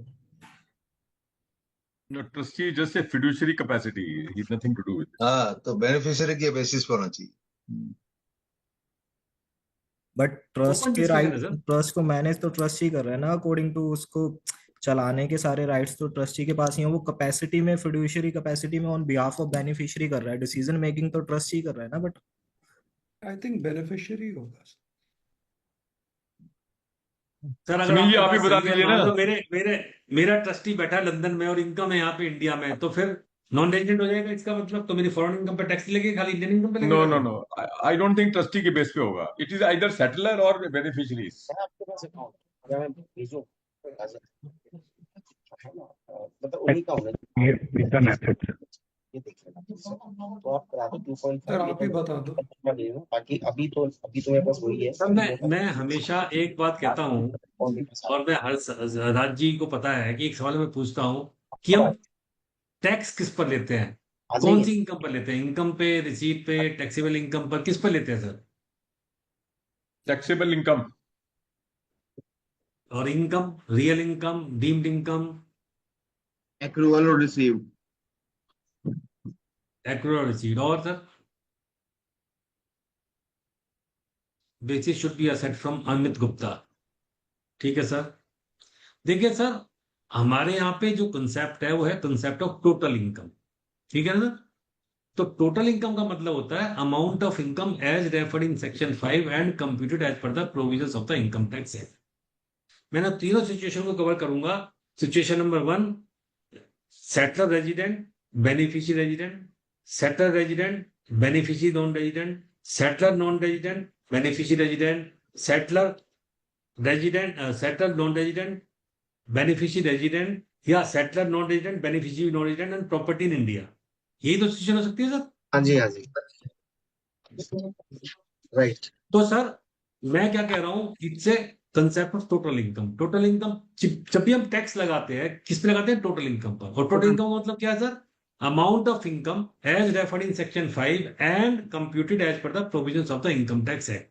No, trustee is just a fiduciary capacity. He has nothing to do with it. हाँ तो बेनिफिशियरी के बेसिस पे होना चाहिए। बट ट्रस्ट Open के discussion राइट, है सर। ट्रस्ट को मैनेज तो ट्रस्ट ही कर रहा है ना, अकॉर्डिंग टू उसको चलाने के सारे राइट्स तो ट्रस्टी के पास ही हैं। वो कैपेसिटी में, फिड्यूशियरी कैपेसिटी में ऑन बिहाफ ऑफ बेनिफिशियरी कर रहा है, डिसीजन मेकिंग तो ट्रस्ट ही कर रहा है ना। बट आई थिंक बेनिफिशियरी होगा। सर अगर सुनील जी, आपकी आप ही बात बता सही है, दीजिए मान ना। लो मेरा ट्रस्टी बैठा है लंदन में और इनकम है यहाँ पे इंडिया में, तो फिर नॉन रेजिडेंट हो जाएगा इसका मतलब? तो मेरी फॉरेन इनकम पे टैक्स लगेगा, खाली इंडियन इनकम पे No, लगेगा? no, no. I don't think trustee के बेस पे होगा. It is either settler or beneficiaries. आपके पास अकाउंट अगर मैं भेजूं मतलब उन्हीं का होना चाहिए। ये देखिए तो आप करा दो 2.5। सर आप ही बता दो। बाकी अभी तो मेरे पास वही है। सर मैं हमेशा एक बात कहता हूँ, और मैं हर राज जी को पता है कि एक सवाल मैं पूछता हूँ कि हम टैक्स किस पर लेते हैं, कौन सी इनकम पर लेते हैं? इनकम पे, रिसीट पे, टैक्सेबल इनकम पर, किस पर लेते हैं सर? Taxable income. और income, real income, deemed income, accrual और रिसीव्ड। एक्रूअल रिसीट, और sir basis should be asset from Amit Gupta. ठीक है सर। देखिए सर, हमारे यहाँ पे जो कंसेप्ट है वो है कंसेप्ट ऑफ टोटल इनकम। ठीक है ना सर? तो टोटल इनकम का मतलब होता है amount of income as referred in section 5 and computed as per the provisions of the income tax act. मैं ना तीनों सिचुएशन को कवर करूंगा। Situation number 1, settler resident, beneficiary resident, settler resident, beneficiary non resident, settler non resident, beneficiary resident, settler resident, settler non resident, beneficiary resident, या settler non resident, beneficiary non resident and property in India. यही तो सिचुएशन हो सकती है सर। हाँ जी, हाँ जी, राइट। तो सर मैं क्या कह रहा हूं, इससे concept of total income. Total income जब भी हम टैक्स लगाते हैं किस पे लगाते हैं? टोटल इनकम पर। और टोटल इनकम मतलब क्या है sir? Amount of income as referred in section 5 and computed as per the provisions of the income tax act.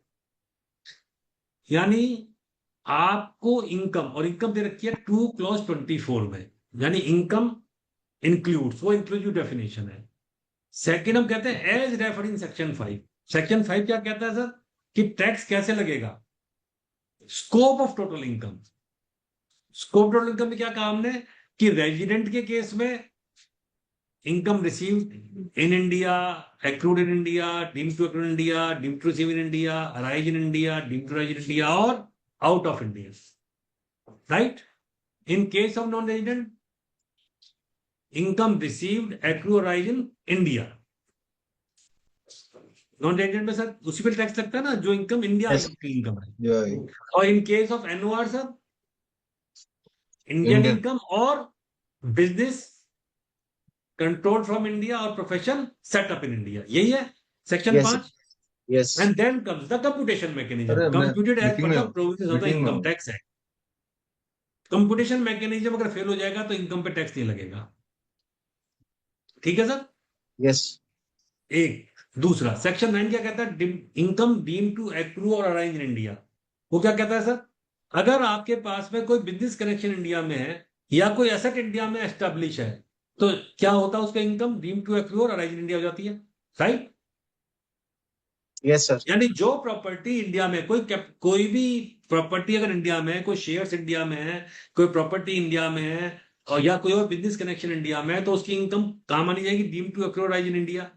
यानी आपको इनकम, और इनकम दे रखी है 2 क्लॉज 24 में, यानी इनकम इंक्लूड्स, वो इंक्लूसिव डेफिनेशन है। सेकंड हम कहते हैं as referred in section 5। Section 5 क्या कहता है सर? कि टैक्स कैसे लगेगा? Scope of total income. Scope total income में क्या कहा हमने? कि रेजिडेंट के केस में income received in India, accrued in India, deemed to accrued in India, deemed to receive in India, arise in India, deemed to arise in India और out of India, right? In case of non resident, income received accrue arise in India. Non resident में सर उसी पे टैक्स लगता है ना जो इनकम इंडिया की इनकम है। और in case of NOR sir Indian Indian. Income और बिजनेस कंट्रोल फ्रॉम इंडिया और प्रोफेशन सेटअप इन इंडिया। यही है section 5। Yes and then comes the computation mechanism, अरे मैं कंप्यूटेड एज मीटिंग पर में the provisions of the meeting में इनकम हूँ। Tax act. कंप्यूटेशन मैकेनिज्म अगर फेल हो जाएगा तो इनकम पे टैक्स नहीं लगेगा। ठीक है सर? यस एक। दूसरा सेक्शन 9 क्या कहता है? इनकम डीम टू एक्रू और अराइज इन इंडिया। वो क्या कहता है सर? अगर आपके पास में कोई बिजनेस कनेक्शन इंडिया में है या कोई एसेट इंडिया में एस्टेब्लिश है तो क्या होता है? उसका इनकम डीम टू एक्रू और अराइज इन इंडिया हो जाती है, राइट? यस सर यानी जो प्रॉपर्टी इंडिया में कोई भी प्रॉपर्टी अगर इंडिया में है, कोई शेयर्स इंडिया में है, कोई प्रॉपर्टी इंडिया में है और या कोई और बिजनेस कनेक्शन इंडिया में है तो उसकी इनकम कहां मानी जाएगी? डीम टू एक्रू और अराइज इन इंडिया।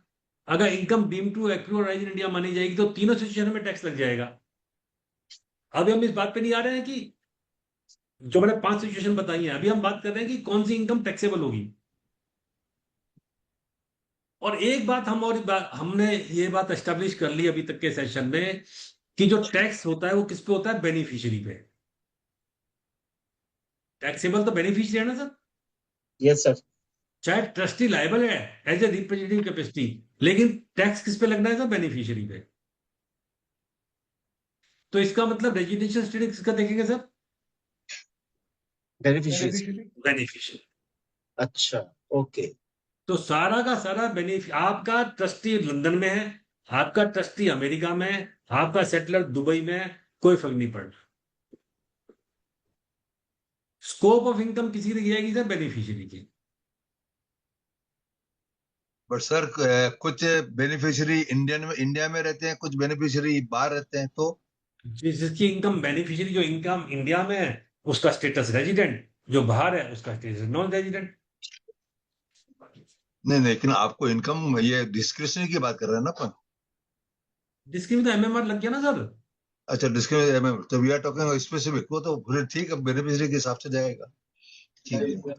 अगर इनकम डीम टू एक्रू और अराइज इन इंडिया मानी जाएगी तो तीनों सिचुएशन में टैक्स लग जाएगा। अभी हम इस बात पे नहीं आ रहे हैं कि जो मैंने 5 सिचुएशन बताई हैं, अभी हम बात कर रहे हैं कि कौन सी इनकम टैक्सेबल होगी। और एक बात हमने ये बात एस्टेब्लिश कर ली अभी तक के सेशन में कि जो टैक्स होता है वो किस पे होता है? बेनिफिशियरी पे। टैक्सेबल तो बेनिफिशियरी है ना सर? यस सर चाहे ट्रस्टी लायबल है एज ए रिप्रेजेंटेटिव कैपेसिटी, लेकिन टैक्स किस पे लगना है सर? बेनिफिशियरी पे। तो इसका मतलब रेजिडेंशियल स्टेटस किसका देखेंगे सर? Beneficiary beneficiary. अच्छा ओके तो सारा का सारा बेनिफिट, आपका ट्रस्टी लंदन में है, आपका ट्रस्टी अमेरिका में है, आपका सेटलर दुबई में है, कोई फर्क नहीं पड़ रहा। स्कोप ऑफ इनकम किसी की जाएगी सर? बेनिफिशियरी की। बट सर कुछ बेनिफिशियरी इंडिया में रहते हैं, कुछ बेनिफिशियरी बाहर रहते हैं, तो जिसकी इनकम बेनिफिशियरी जो इनकम इंडिया में है उसका स्टेटस रेजिडेंट, जो बाहर है उसका स्टेटस नॉन रेजिडेंट। नहीं, लेकिन आपको इनकम ये डिस्क्रिशनरी की बात कर रहे हैं ना अपन। जिसकी भी तो एमएमआर लग गया ना सर। अच्छा, डिस्क्रिशनरी तो वी आर टॉकिंग स्पेसिफिक, वो तो फिर ठीक है, बेनिफिशियरी के हिसाब से जाएगा। ठीक है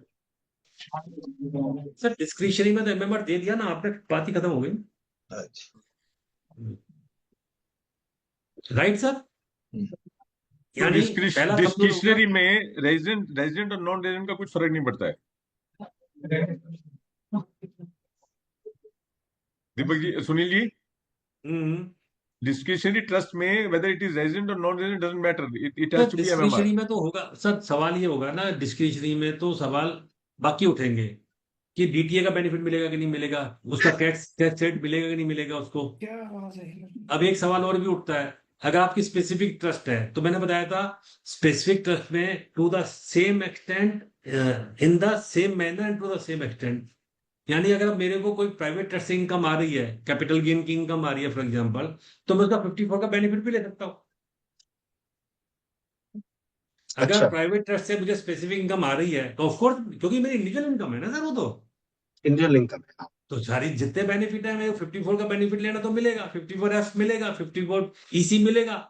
सर डिस्क्रिशनरी में तो एमएमआर दे दिया ना आपने, बात ही खत्म हो गई। अच्छा। Right sir? तो यानी पहला कमजोर होगा डिस्क्रिशनरी में रेजिडेंट और नॉन रेजिडेंट का कुछ फर्क नहीं पड़ता है। दीपक जी, सुनील जी, डिस्क्रिशनरी ट्रस्ट में वेदर इट इज रेजिडेंट और non resident doesn't matter, it has to be MMR. Discretionary में तो होगा सर, सवाल ये होगा ना डिस्क्रिशनरी में तो सवाल बाकी उठेंगे कि डीटीए का बेनिफिट मिलेगा कि नहीं मिलेगा, उसका टैक्स रेट मिलेगा कि नहीं मिलेगा उसको। क्या आवाज है? अब एक सवाल और भी उठता है, अगर आपकी स्पेसिफिक ट्रस्ट है तो मैंने बताया था स्पेसिफिक ट्रस्ट में to the same extent, in the same manner and to the same extent. यानी अगर मेरे को कोई प्राइवेट ट्रस्ट से इनकम आ रही है, कैपिटल गेन की इनकम आ रही है फॉर एग्जांपल, तो मैं उसका 54 का बेनिफिट भी ले सकता हूँ। अगर अच्छा प्राइवेट ट्रस्ट से मुझे स्पेसिफिक इनकम आ रही है तो ऑफकोर्स, क्योंकि मेरी इंडिविजुअल इनकम है ना सर, वो तो इंडियन इनकम है तो सारी जितने बेनिफिट है, मेरे 54 का बेनिफिट लेना तो मिलेगा, 54F मिलेगा, 54 EC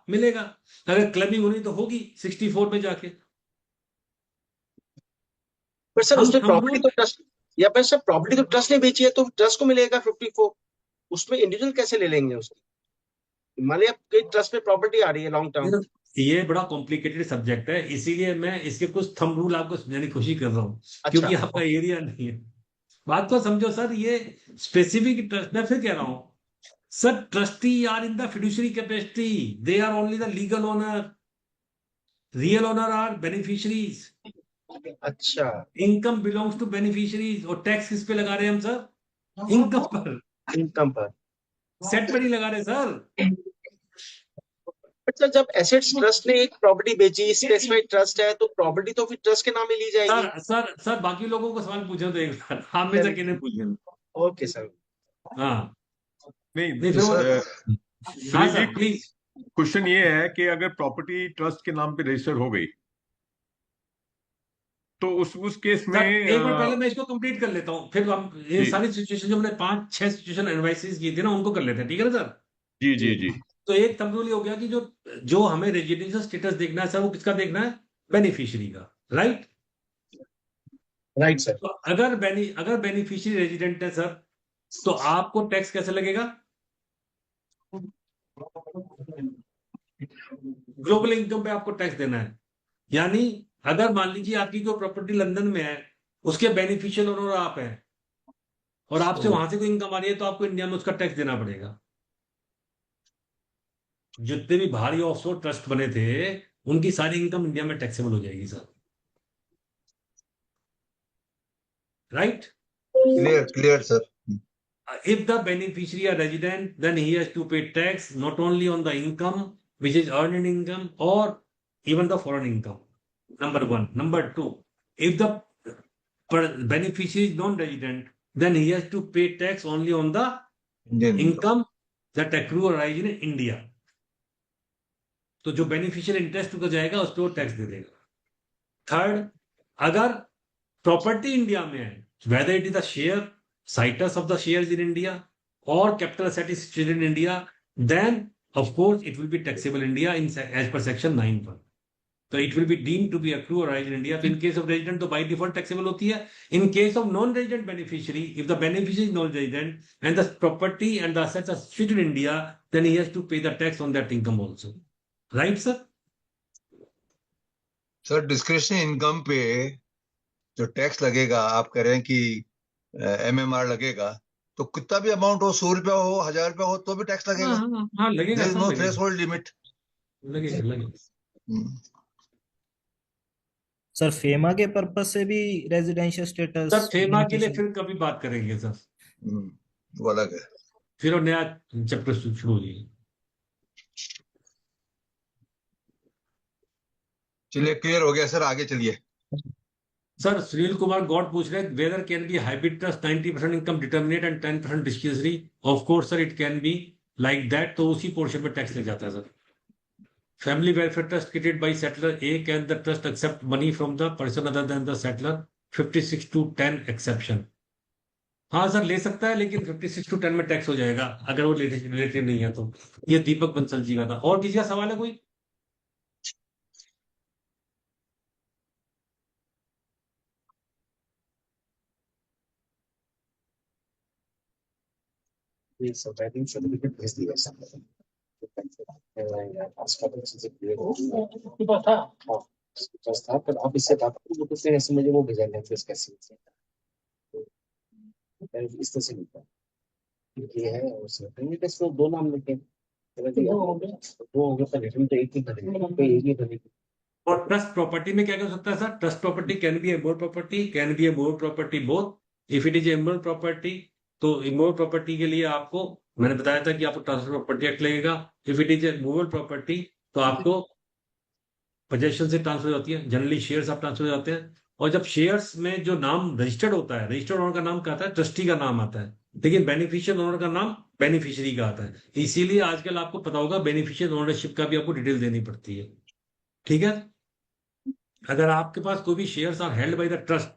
मिलेगा। अगर क्लबिंग होनी तो होगी 64 में जाके। पर सर उसने हम प्रॉपर्टी तो ट्रस्ट, या पर सर प्रॉपर्टी तो ट्रस्ट ने बेची है तो ट्रस्ट को मिलेगा 54, उसमें इंडिविजुअल कैसे ले लेंगे उसकी? मान लिया कि ट्रस्ट में प्रॉपर्टी आ रही है लॉन्ग टर्म। ये बड़ा कॉम्प्लिकेटेड सब्जेक्ट है, इसीलिए मैं इसके कुछ थंब रूल आपको समझाने की कोशिश कर रहा हूँ, क्योंकि आपका एरिया नहीं है। बात को समझो सर, ये स्पेसिफिक ट्रस्ट, मैं फिर कह रहा हूं sir, trustee are in the fiduciary capacity, they are only the legal owner, real owner are beneficiaries, अच्छा, इनकम बिलोंग्स टू बेनिफिशियरीज। और टैक्स किस पे लगा रहे हैं हम सर? इनकम पर, इनकम पर। सेट पर नहीं लगा रहे सर। मतलब जब एसेट्स ट्रस्ट ने एक प्रॉपर्टी बेची, स्पेसिफाइड ट्रस्ट है, तो प्रॉपर्टी तो फिर ट्रस्ट के नाम में ली जाएगी। सर बाकी लोगों को सवाल पूछो तो एक बार, आप में से किन्हें पूछे? Okay sir. हाँ नहीं फिर वो, सर, हाँ Sunil ji, sir please. Question ये है कि अगर प्रॉपर्टी ट्रस्ट के नाम पे रजिस्टर हो गई तो उस केस सर में एक बार पहले मैं इसको कंप्लीट कर लेता हूँ, फिर हम ये जी सारी सिचुएशन जो हमने 5-6 सिचुएशन एनालिसिस की थी ना, उनको कर लेते हैं, ठीक है ना सर? जी जी जी तो एक थंब रूल ये हो गया कि जो जो हमें रेजिडेंशियल स्टेटस देखना है सर, वो किसका देखना है? बेनिफिशियरी का, राइट? Right sir. तो अगर बेनिफिशियरी रेजिडेंट है सर, तो आपको टैक्स कैसे लगेगा? ग्लोबल इनकम पे आपको टैक्स देना है। यानी अगर मान लीजिए आपकी कोई प्रॉपर्टी लंदन में है, उसके बेनिफिशियल ओनर आप हैं, और आपसे वहां से कोई इनकम आ रही है, तो आपको इंडिया में उसका टैक्स देना पड़ेगा। जितने भी भारी ऑफशोर ट्रस्ट बने थे, उनकी सारी इनकम इंडिया में टैक्सेबल हो जाएगी sir, right? Clear sir. If the beneficiary are resident, then he has to pay tax not only on the income, which is earned income, or even the foreign income. Number one. Number two, if the beneficiary is non-resident, then he has to pay tax only on the Indian income that accrue or arise in India. तो जो बेनिफिशियल इंटरेस्ट को जाएगा उस पर वो टैक्स दे देगा। थर्ड, अगर प्रॉपर्टी इंडिया में है, whether it is the share situs of the shares in India or capital asset is situated in India, then of course it will be taxable in India as per section 9(1). So it will be deemed to be accrue or arise in India. So in case of resident, तो by default taxable होती है. In case of non-resident beneficiary, if the beneficiary is non-resident and the property and the assets are situated in India, then he has to pay the tax on that income also. Right, sir? Sir, discretionary income पे जो टैक्स लगेगा, आप कह रहे हैं कि MMR लगेगा, तो कितना भी अमाउंट हो, 100 रुपया हो, 1000 रुपया हो, तो भी टैक्स लगेगा। हाँ लगेगा देयर इज सर, नो लगेगा थ्रेशोल्ड लिमिट। लगेगा। सर फेमा के पर्पस से भी रेजिडेंशियल स्टेटस सर फेमा के लिए फिर कभी बात करेंगे सर, वो अलग है। फिर वो नया चैप्टर शुरू हो जाएगी। चलिए, क्लियर हो गया सर, आगे चलिए। सर सुनील कुमार गॉड पूछ रहे हैं, whether can be hybrid trust 90% income determinate and 10% discretionary? Of course sir, it can be like that. तो उसी पोर्शन में टैक्स लग जाता है sir. Family welfare trust created by settlor A, can the trust accept money from the person other than the settlor? 56(2)(10) exception. हाँ सर ले सकता है, लेकिन 56(2)(10) में टैक्स हो जाएगा अगर वो रिलेटिव नहीं है तो। ये दीपक बंसल जी का था। और किसी का सवाल है कोई? सर्टिफिकेट भेज दिया सर। था पर आप इससे बात करो, तो फिर ऐसे मुझे वो भेजा नेटफ्लिक्स कैसे इस तरह से मिलता है। ये है और सर्टिफिकेट में दो नाम लिखे, दो हो गए पर रिटर्न तो एक ही बनेगी, एक ही बनेगी। और ट्रस्ट प्रॉपर्टी में क्या कर सकता है sir? Trust property can be A more property, can be A more property both. If it is A more property, तो मोर प्रॉपर्टी के लिए आपको मैंने बताया था कि आपको ट्रांसफर प्रॉपर्टी एक्ट लगेगा। If it is A movable property, तो आपको पोजेशन से ट्रांसफर होती है, जनरली शेयर्स आप ट्रांसफर हो जाते हैं। और जब शेयर्स में जो नाम रजिस्टर्ड होता है, रजिस्टर्ड ओनर का नाम क्या आता है? ट्रस्टी का नाम आता है, लेकिन बेनिफिशियल ओनर का नाम बेनिफिशियरी का आता है। इसीलिए आजकल आपको पता होगा बेनिफिशियल ओनरशिप का भी आपको डिटेल देनी पड़ती है, ठीक है? अगर आपके पास कोई भी shares are held by the trust,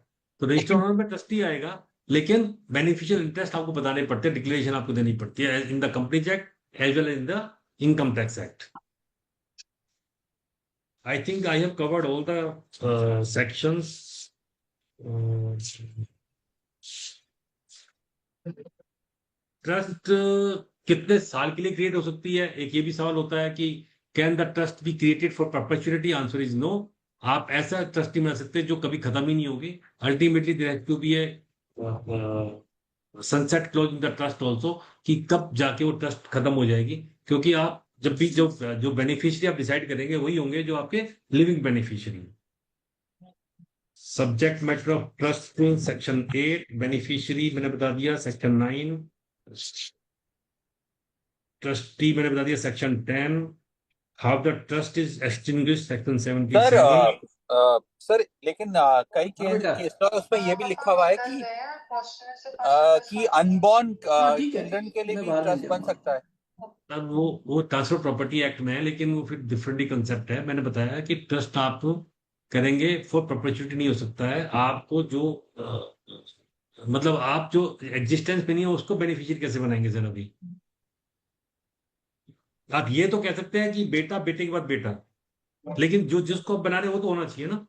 तो रजिस्टर्ड ओनर में ट्रस्टी आएगा, लेकिन बेनिफिशियल इंटरेस्ट आपको बताने पड़ते हैं, डिक्लेरेशन आपको देनी पड़ती है in the companies act as well in the income tax act. I think I have covered all the sections. Trust कितने साल के लिए क्रिएट हो सकती है? एक ये भी सवाल होता है कि can the trust be created for perpetuity? Answer is no. आप ऐसा ट्रस्ट नहीं बना सकते जो कभी खत्म ही नहीं होगी। Ultimately there has to be a sunset clause in the trust also, कि कब जाके वो ट्रस्ट खत्म हो जाएगी, क्योंकि आप जब भी जो बेनिफिशियरी आप डिसाइड करेंगे वही होंगे जो आपके living beneficiary. Subject matter of trust section 8, beneficiary मैंने बता दिया सेक्शन 9, ट्रस्टी मैंने बता दिया section 10, how the trust is extinguished section 77। Sir लेकिन कई केस तो उसमें ये भी लिखा हुआ है कि अनबॉर्न चिल्ड्रन के लिए भी ट्रस्ट बन सकता है। अब वो ट्रांसफर प्रॉपर्टी एक्ट में है, लेकिन वो फिर डिफरेंटली कंसेप्ट है। मैंने बताया कि ट्रस्ट आप करेंगे फॉर परपेचुइटी नहीं हो सकता है। आपको जो मतलब आप जो एग्जिस्टेंस में नहीं है उसको बेनिफिशियरी कैसे बनाएंगे सर? अभी आप ये तो कह सकते हैं कि बेटा बेटे के बाद बेटा, लेकिन जो जिसको आप बना रहे हो वो तो होना चाहिए ना।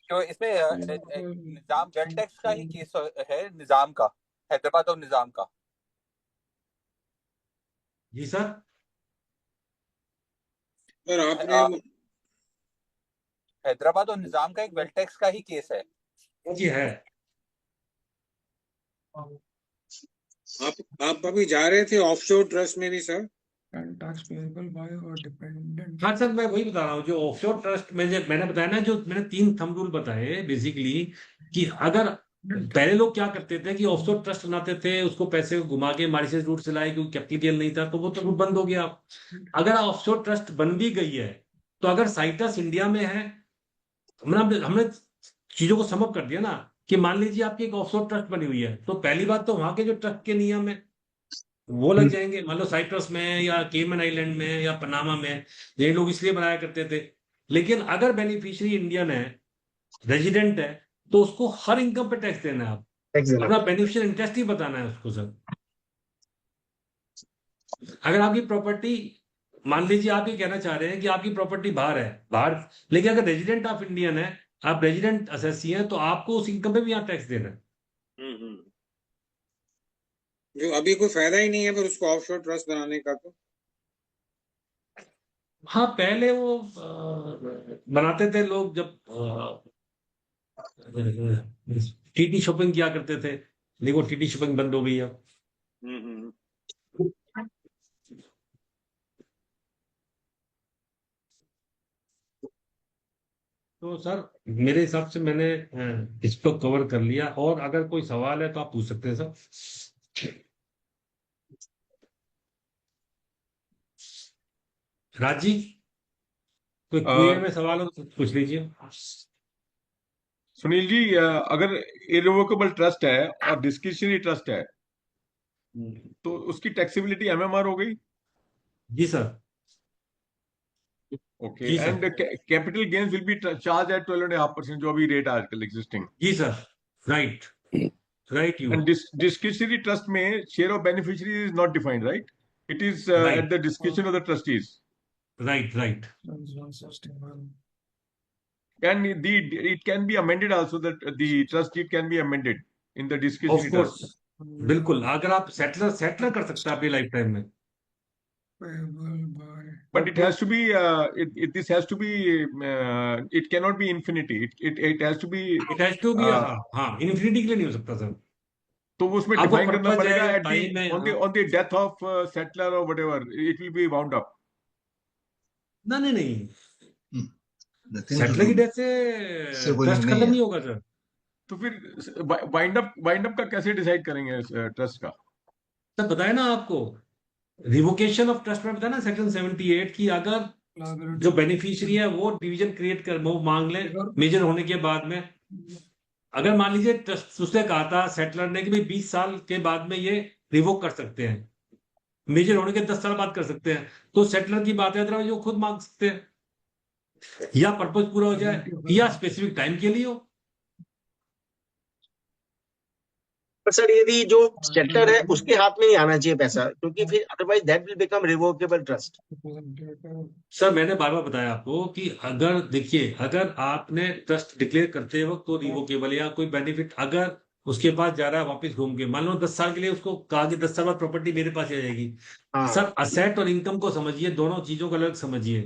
तो इसमें निजाम वेल्थ टैक्स का ही केस है, निजाम का, हैदराबाद और निजाम का। जी सर। सर आपने हैदराबाद और निजाम का एक वेल्थ टैक्स का ही केस है। जी है। आप अभी जा रहे थे ऑफशोर ट्रस्ट में भी sir? tax payable by or dependent. हाँ सर, मैं वही बता रहा हूँ जो ऑफशोर ट्रस्ट में मैंने बताया ना, जो मैंने 3 थंब रूल बताए बेसिकली, कि अगर पहले लोग क्या करते थे कि ऑफशोर ट्रस्ट बनाते थे, उसको पैसे को घुमा के मॉरिशस रूट से लाए क्योंकि कैपिटल नहीं था, तो वो तो बंद हो गया। अगर ऑफशोर ट्रस्ट बन भी गई है तो अगर साइटस इंडिया में है, हमने चीजों को समअप कर दिया ना, कि मान लीजिए आपकी एक ऑफशोर ट्रस्ट बनी हुई है, तो पहली बात तो वहां के जो ट्रस्ट के नियम है वो लग जाएंगे। मान लो साइप्रस में या केमन आइलैंड में या पनामा में, ये लोग इसलिए बनाया करते थे। लेकिन अगर बेनिफिशियरी इंडियन है, रेजिडेंट है, तो उसको हर इनकम पे टैक्स देना है। आप अपना बेनिफिशियल इंटरेस्ट ही बताना है उसको सर। अगर आपकी प्रॉपर्टी, मान लीजिए आप ये कहना चाह रहे हैं कि आपकी प्रॉपर्टी बाहर है, बाहर, लेकिन अगर रेजिडेंट ऑफ इंडियन है, आप रेजिडेंट असेसी हैं, तो आपको उस इनकम पे भी यहाँ टैक्स देना है। जो अभी कोई फायदा ही नहीं है फिर उसको ऑफशोर ट्रस्ट बनाने का। तो हाँ, पहले वो बनाते थे लोग जब टीटी शॉपिंग किया करते थे, लेकिन वो टीटी शॉपिंग बंद हो गई अब। तो सर मेरे हिसाब से मैंने इसको कवर कर लिया, और अगर कोई सवाल है तो आप पूछ सकते हैं सर। राजी, कोई क्वेरी में सवाल हो तो पूछ लीजिए। सुनील जी, अगर इरिवोकेबल ट्रस्ट है और डिस्क्रिशनरी ट्रस्ट है तो उसकी टैक्सेबिलिटी एमएमआर हो गई? जी सर। ओके, जी sir. And capital gains will be charge at 12.5% जो अभी रेट आजकल एग्जिस्टिंग। जी sir, right right. You and discretionary trust में share of beneficiary is not defined, right? It is at the discretion of the trustees. Right right. And it can be amended also, that the trust deed can be amended in the of discretionary course, trust. बिल्कुल। अगर आप सेटलर कर सकते हैं अपनी लाइफ टाइम में। Payable by. But it has to be this has to be it cannot be infinity. It has to be it has to be, uh, हाँ, इन्फिनिटी के लिए नहीं हो सकता सर। तो उसमें आपको डिफाइन करना purpose पड़ेगा है, at time the है, on the death of settler or whatever, it will be wound up. नहीं नहीं, Nothing to सेटलर की do. डेथ से इससे कोई ट्रस्ट लिंक नहीं खत्म है। नहीं होगा सर। तो फिर वाइंड अप का कैसे डिसाइड करेंगे ट्रस्ट का? सर बताया ना आपको, रिवोकेशन ऑफ ट्रस्ट में बताया ना सेक्शन 78 की, अगर जो बेनिफिशियरी है वो डिवीजन क्रिएट कर, वो मांग ले मेजर होने के बाद में। अगर मान लीजिए ट्रस्ट उसने कहा था सेटलर ने कि भाई 20 साल के बाद में ये रिवोक कर सकते हैं, मेजर होने के 10 साल बाद कर सकते हैं, तो सेटलर की बात है, अदरवाइज वो खुद मांग सकते हैं, या पर्पज पूरा हो जाए या स्पेसिफिक टाइम के लिए हो। पर सर यदि जो सेटलर है उसके हाथ में नहीं आना चाहिए पैसा, क्योंकि फिर otherwise that will become revocable trust. Sir मैंने बार बार बताया आपको कि अगर देखिए, अगर आपने ट्रस्ट डिक्लेयर करते वक्त तो रिवोकेबल या कोई बेनिफिट अगर उसके पास जा रहा है वापस घूम के, मान लो 10 साल के लिए उसको कहा कि 10 साल बाद प्रॉपर्टी मेरे पास आ जाएगी। सर असेट और इनकम को समझिए, दोनों चीजों को अलग समझिए।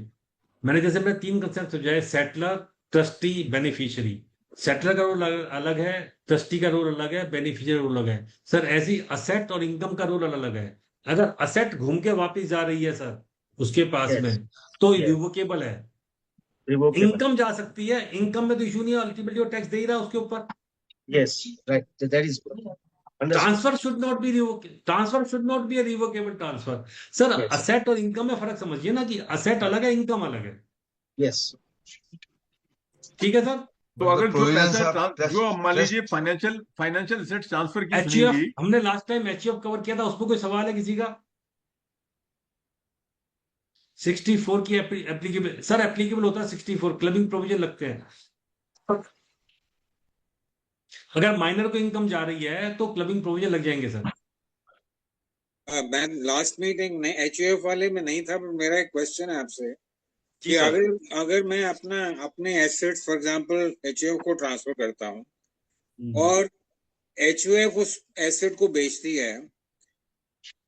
मैंने 3 कंसेप्ट समझाए, सेटलर, ट्रस्टी, बेनिफिशियरी। सेटलर का रोल अलग है, ट्रस्टी का रोल अलग है, बेनिफिशियरी रोल अलग है सर। ऐसी असेट और इनकम का रोल अलग है। अगर असेट घूम के वापस जा रही है सर उसके पास Yes. में, तो Yes. रिवोकेबल है। Revocable. इनकम जा सकती है, इनकम में तो इशू नहीं है, अल्टीमेटली वो टैक्स दे ही रहा है उसके ऊपर। Yes, right. So that is good. Understood. Transfer should not be transfer should not be a revocable transfer. Sir Yes. Asset और इनकम में फर्क समझिए ना, कि असेट अलग है, इनकम अलग है। Yes. ठीक है सर। तो अगर जो प्रोविजंस पैसा ऑफ जो मान लीजिए ट्रस्ट फाइनेंशियल एसेट ट्रांसफर की एचयूएफ सुनेंगी, हमने लास्ट टाइम एचयूएफ कवर किया था, उसमें कोई सवाल है किसी का? 64 की एप्लीकेबल सर, एप्लीकेबल होता है 64, क्लबिंग प्रोविजन लगते हैं। अगर माइनर को इनकम जा रही है तो क्लबिंग प्रोविजन लग जाएंगे सर। मैं लास्ट मीटिंग में एचयूएफ वाले में नहीं था, पर मेरा एक क्वेश्चन है आपसे जी कि सर। अगर मैं अपने एसेट्स फॉर एग्जांपल एचयूएफ को ट्रांसफर करता हूं और एचयूएफ उस एसेट को बेचती है,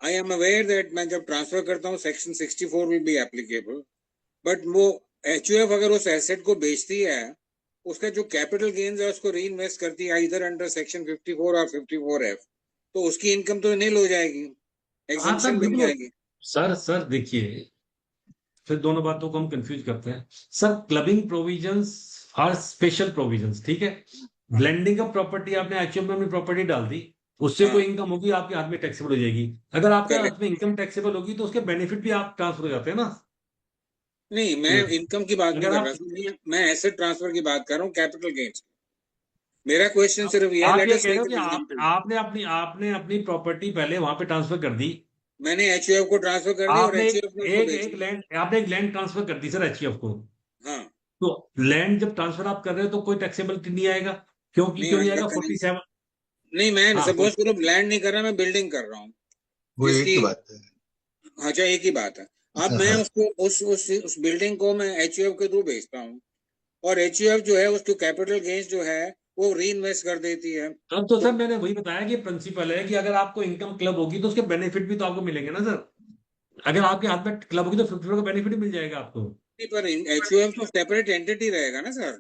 आई एम अवेयर दैट मैं जब ट्रांसफर करता हूं section 64 will be applicable, but वो एचयूएफ अगर उस एसेट को बेचती है, उसका जो कैपिटल गेन्स है उसको री इन्वेस्ट करती है इधर अंडर सेक्शन 54 और 54F, तो उसकी इनकम तो नील हो जाएगी, हाँ सर एग्जम्पशन मिल बिल्कुल। जाएगी। सर देखिए, फिर दोनों बातों को हम कंफ्यूज करते हैं sir. Clubbing provisions are special provisions, ठीक है। ब्लेंडिंग ऑफ प्रॉपर्टी, आपने एचयूएफ में अपनी प्रॉपर्टी डाल दी, उससे हाँ। कोई इनकम होगी आपके हाथ में टैक्सेबल हो जाएगी। अगर आपके Correct. हाथ में इनकम टैक्सेबल होगी तो उसके बेनिफिट भी आप ट्रांसफर हो जाते हैं ना। नहीं, मैं इनकम की बात नहीं अगर कर आप रहा, मैं एसेट ट्रांसफर की बात कर रहा हूँ, कैपिटल गेन्स। मेरा क्वेश्चन सिर्फ ये है, आप लेट ये अस कह रहे हो टेक कि एन एग्जांपल। आपने अपनी प्रॉपर्टी पहले वहां पे ट्रांसफर कर दी, मैंने एचयूएफ को ट्रांसफर कर दी और आपने एचयूएफ ने उसको बेच दी। आपने एक लैंड ट्रांसफर कर दी सर एचयूएफ को। हाँ, तो लैंड जब ट्रांसफर आप कर रहे हो तो कोई टैक्सेबिलिटी नहीं आएगा, क्योंकि नहीं क्यों नहीं आएगा आएगा? 47। नहीं, मैं हाँ, सपोज करो लैंड नहीं कर रहा, मैं बिल्डिंग कर रहा हूँ वो एक जिसकी, ही बात है। अच्छा एक ही बात है। अब मैं हाँ। उसको उस बिल्डिंग को मैं एचयूएफ के थ्रू बेचता हूँ और एचयूएफ जो है उसको कैपिटल गेन्स जो है वो री इन्वेस्ट कर देती है। अब तो सर मैंने वही बताया कि प्रिंसिपल है कि अगर आपको इनकम क्लब होगी तो उसके बेनिफिट भी तो आपको मिलेंगे ना सर। अगर आपके हाथ में क्लब होगी तो 50 का बेनिफिट भी मिल जाएगा आपको। नहीं, पर एचयूएफ तो सेपरेट एंटिटी रहेगा ना सर।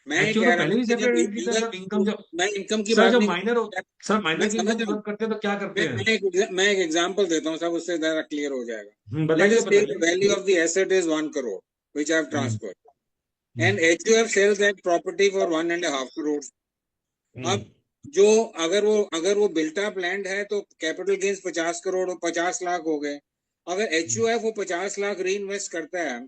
मैं ये एचयूएफ कह तो रहा पहले हूँ भी कि जब सेपरेट एंटिटी था जब इनकम, जब मैं इनकम की सर बात जब नहीं माइनर कर रहा, सर माइनर मैं की समझ इनकम रहा हूँ। क्लब करते हैं तो क्या करते हैं? मैं एक एग्जांपल देता हूँ सब, उससे ज़्यादा क्लियर हो जाएगा। लेट बताइए अस टेक द बताइए। Value of the asset is 1 crore which I have transferred and HUF sells that property for 1.5 crore। अब जो अगर वो बिल्ट अप लैंड है तो कैपिटल गेन्स 50 करोड़ और 50 लाख हो गए। अगर एचयूएफ वो 50 लाख री इन्वेस्ट करता है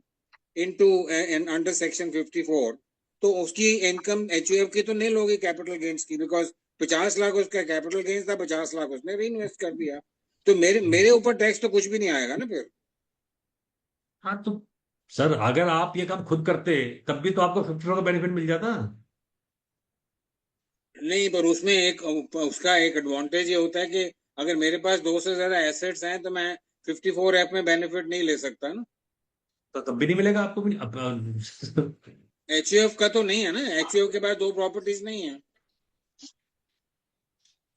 इनटू अंडर सेक्शन 54, तो उसकी इनकम एचयूएफ की तो नील होगी कैपिटल गेन्स की, बिकॉज 50 लाख उसका कैपिटल गेन्स था, 50 लाख उसने री इन्वेस्ट कर दिया, तो मेरे ऊपर टैक्स तो कुछ भी नहीं आएगा ना फिर। हाँ तो सर अगर आप ये काम खुद करते तब भी तो आपको 50 का बेनिफिट मिल जाता। नहीं, पर उसमें उसका एक एडवांटेज ये होता है कि अगर मेरे पास 2 से ज्यादा एसेट्स हैं तो मैं 54F में बेनिफिट नहीं ले सकता ना। तो तब भी नहीं मिलेगा आपको भी। एचयूएफ का तो नहीं है ना, एचयूएफ के पास 2 प्रॉपर्टीज नहीं है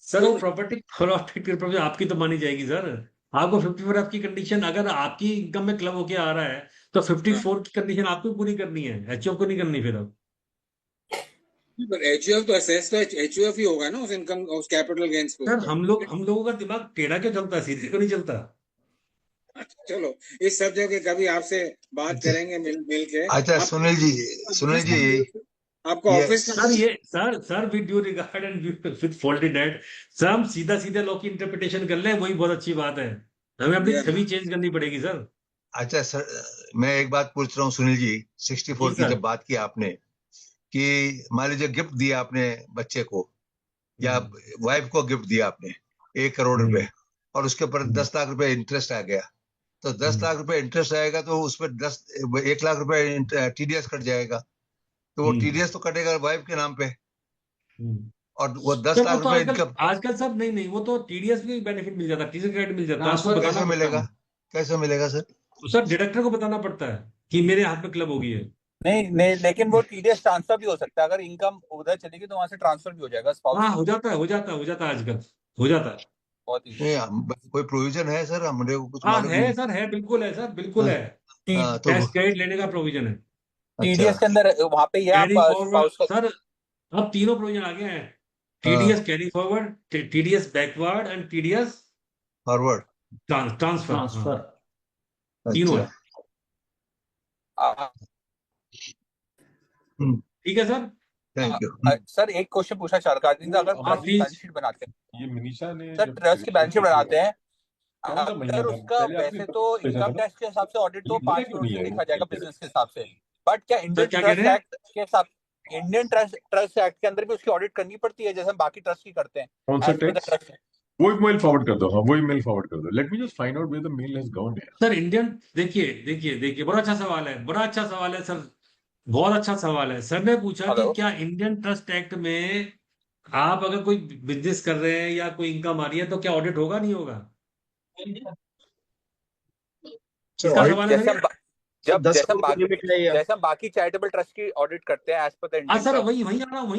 सर तो वो प्रॉपर्टी आपकी तो मानी जाएगी सर। आपको 54 की कंडीशन, अगर आपकी इनकम में क्लब होके आ रहा है तो 54 की कंडीशन आपको पूरी करनी है, एचयूएफ को नहीं करनी फिर अब। पर एचयूएफ तो असेस तो एचयूएफ ही होगा ना उस इनकम उस कैपिटल गेन्स के सर ऊपर। हम लोगों का दिमाग टेढ़ा क्यों चलता है, सीधे क्यों नहीं चलता? चलो इस सब्जेक्ट के कभी आपसे बात करेंगे मिल के। अच्छा सुनील जी आपको ये ऑफिस सर ये sir with due regard and with faulty date, sir हम सीधा लॉ की इंटरप्रिटेशन कर लें, वही बहुत अच्छी बात है। हमें अपनी छवि चेंज करनी पड़ेगी सर। अच्छा सर, मैं एक बात पूछ रहा हूँ सुनील जी, 64 की जब बात की आपने कि मान लीजिए गिफ्ट दिया आपने बच्चे को या वाइफ को गिफ्ट दिया आपने 1 करोड़ रुपए और उसके ऊपर 10 लाख रुपए इंटरेस्ट आ गया, तो 10 लाख रुपए इंटरेस्ट आएगा तो उसमें 1 लाख रुपए टीडीएस कट जाएगा, तो वो टीडीएस तो कटेगा वाइफ के नाम पे और वो 10 लाख रुपए इनकम। आजकल सब नहीं वो तो टीडीएस भी बेनिफिट मिल जाता है, टीडीएस क्रेडिट मिल जाता है। आपको बताना कैसे मिलेगा, कैसे मिलेगा सर? सर डिडक्टर को बताना पड़ता है कि मेरे हाथ में क्लब होगी है। नहीं, लेकिन वो टीडीएस ट्रांसफर भी हो सकता है, अगर इनकम उधर चलेगी तो वहां से ट्रांसफर भी हो जाएगा स्पाउस। हाँ हो जाता है आजकल हो जाता है। बहुत ही कोई प्रोविजन है सर, हमने को कुछ हाँ मालूम नहीं है सर, है बिल्कुल है सर, बिल्कुल है। तो टैक्स क्रेडिट लेने का प्रोविजन है। टीडीएस के अंदर वहां पे ही है कैरी आप फॉरवर्ड spouse का सर, अब तीनों प्रोविजन आ गए हैं, TDS carry forward, TDS backward and TDS forward transfer, transfer तीनों है। आ, ठीक है सर, थैंक यू। सर एक क्वेश्चन पूछना चाह रहा था अगर हाँ ट्रस्ट की प्लीज। बैलेंस शीट बनाते हैं, ये मनीषा ने सर जब ट्रस्ट की बैलेंस शीट बनाते हैं, कौन सा महीना अगर था? उसका पहले आपने वैसे तो भेजा था इनकम ना? टैक्स के हिसाब से ऑडिट तो ये बोला 5 क्यों करोड़ नहीं से है? देखा जाएगा बिजनेस के हिसाब से, बट क्या इंडियन क्या कह ट्रस्ट रहे हैं? एक्ट के हिसाब, इंडियन ट्रस्ट एक्ट के अंदर भी उसकी ऑडिट करनी पड़ती है जैसे हम बाकी ट्रस्ट की करते हैं कौन सा as per the tax? trust? वो ईमेल फॉरवर्ड कर दो। हाँ, वो ईमेल फॉरवर्ड कर दो। Let me just find out where the mail has gone है। सर इंडियन, देखिए बड़ा अच्छा सवाल है, बड़ा अच्छा सवाल है सर, बहुत अच्छा सवाल है। सर ने पूछा कि हेलो क्या इंडियन ट्रस्ट एक्ट में आप अगर कोई बिजनेस कर रहे हैं या कोई इनकम आ रही है तो क्या ऑडिट होगा नहीं होगा? किसका ऑडिट सवाल है जैसे सर? हम जब 10 जैसे हम करोड़ की बाकी लिमिट है या जैसे हम बाकी चैरिटेबल ट्रस्ट की ऑडिट करते हैं एज पर द हाँ इंडियन सर, ट्रस्ट, वहीं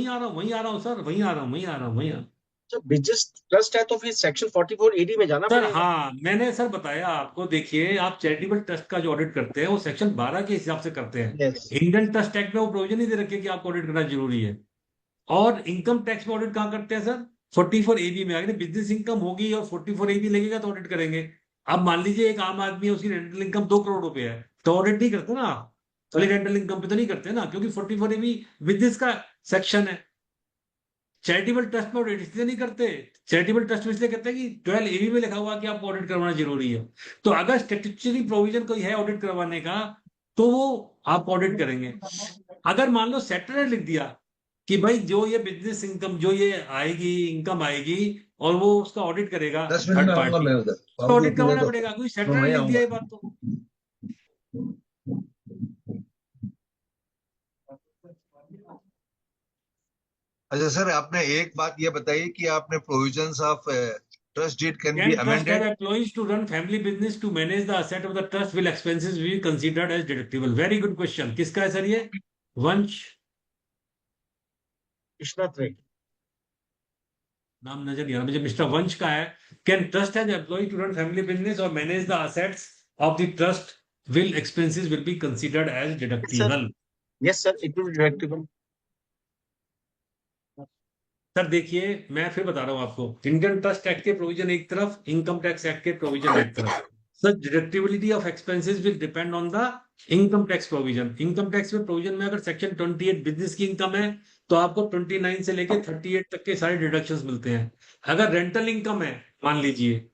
आ रहा हूँ सर, वहीं आ रहा हूँ। जब बिजनेस ट्रस्ट है तो फिर सेक्शन 44AD में जाना सर पड़ेगा। हाँ, मैंने सर बताया आपको, देखिए आप चैरिटेबल ट्रस्ट का जो ऑडिट करते हैं वो सेक्शन 12 के हिसाब से करते हैं। यस इंडियन ट्रस्ट एक्ट में वो प्रोविजन ही दे रखे कि आपको ऑडिट करना जरूरी है। और इनकम टैक्स में ऑडिट कहाँ करते हैं सर? 44AB में। अगर बिजनेस इनकम होगी और 44AB लगेगा तो ऑडिट करेंगे। अब मान लीजिए एक आम आदमी है, उसकी रेंटल इनकम 2 करोड़ रुपए है, तो ऑडिट नहीं करते ना आप, खाली रेंटल इनकम पे तो नहीं करते ना, क्योंकि 44AB बिजनेस का सेक्शन है। चैरिटेबल ट्रस्ट में ऑडिट इसलिए नहीं करते, चैरिटेबल ट्रस्ट में इसलिए कहते हैं कि 12AB में लिखा हुआ कि आपको ऑडिट करवाना जरूरी है। तो अगर स्टैट्यूटरी प्रोविजन कोई है ऑडिट करवाने का तो वो आप ऑडिट करेंगे। अगर मान लो सेक्टर ने लिख दिया कि भाई जो ये बिजनेस इनकम, जो ये आएगी इनकम आएगी और वो उसका ऑडिट करेगा 10 मिनट थर्ड में आऊंगा पार्टी, मैं उधर। तो बाबू ऑडिट को करवाना दो, पड़ेगा, कोई मैं सेक्टर ने वहीं लिख दिया ये आऊंगा। बात तो। अच्छा सर, आपने एक बात ये बताई कि आपने provisions of trust deed can be Can trust have amended. employees to run family business to manage the asset of the trust will expenses be considered as deductible? Very good question. किसका है सर ये? वंश, विश्वनाथ रे। नाम नजर नहीं आ रहा मुझे, मिस्टर वंश का है। Can trust have employee to run family business or manage the assets of the trust will expenses will be considered as deductible? Yes sir, it will be deductible. Sir देखिए, मैं फिर बता रहा हूं आपको, इंडियन ट्रस्ट एक्ट के प्रोविजन एक तरफ, इनकम टैक्स एक्ट के प्रोविजन एक तरफ। Sir deductibility of expenses will depend on the income tax provision. Income tax में प्रोविजन में अगर सेक्शन 28 बिजनेस की इनकम है तो आपको 29 से लेके 38 तक के सारे डिडक्शंस मिलते हैं। अगर रेंटल इनकम है मान लीजिए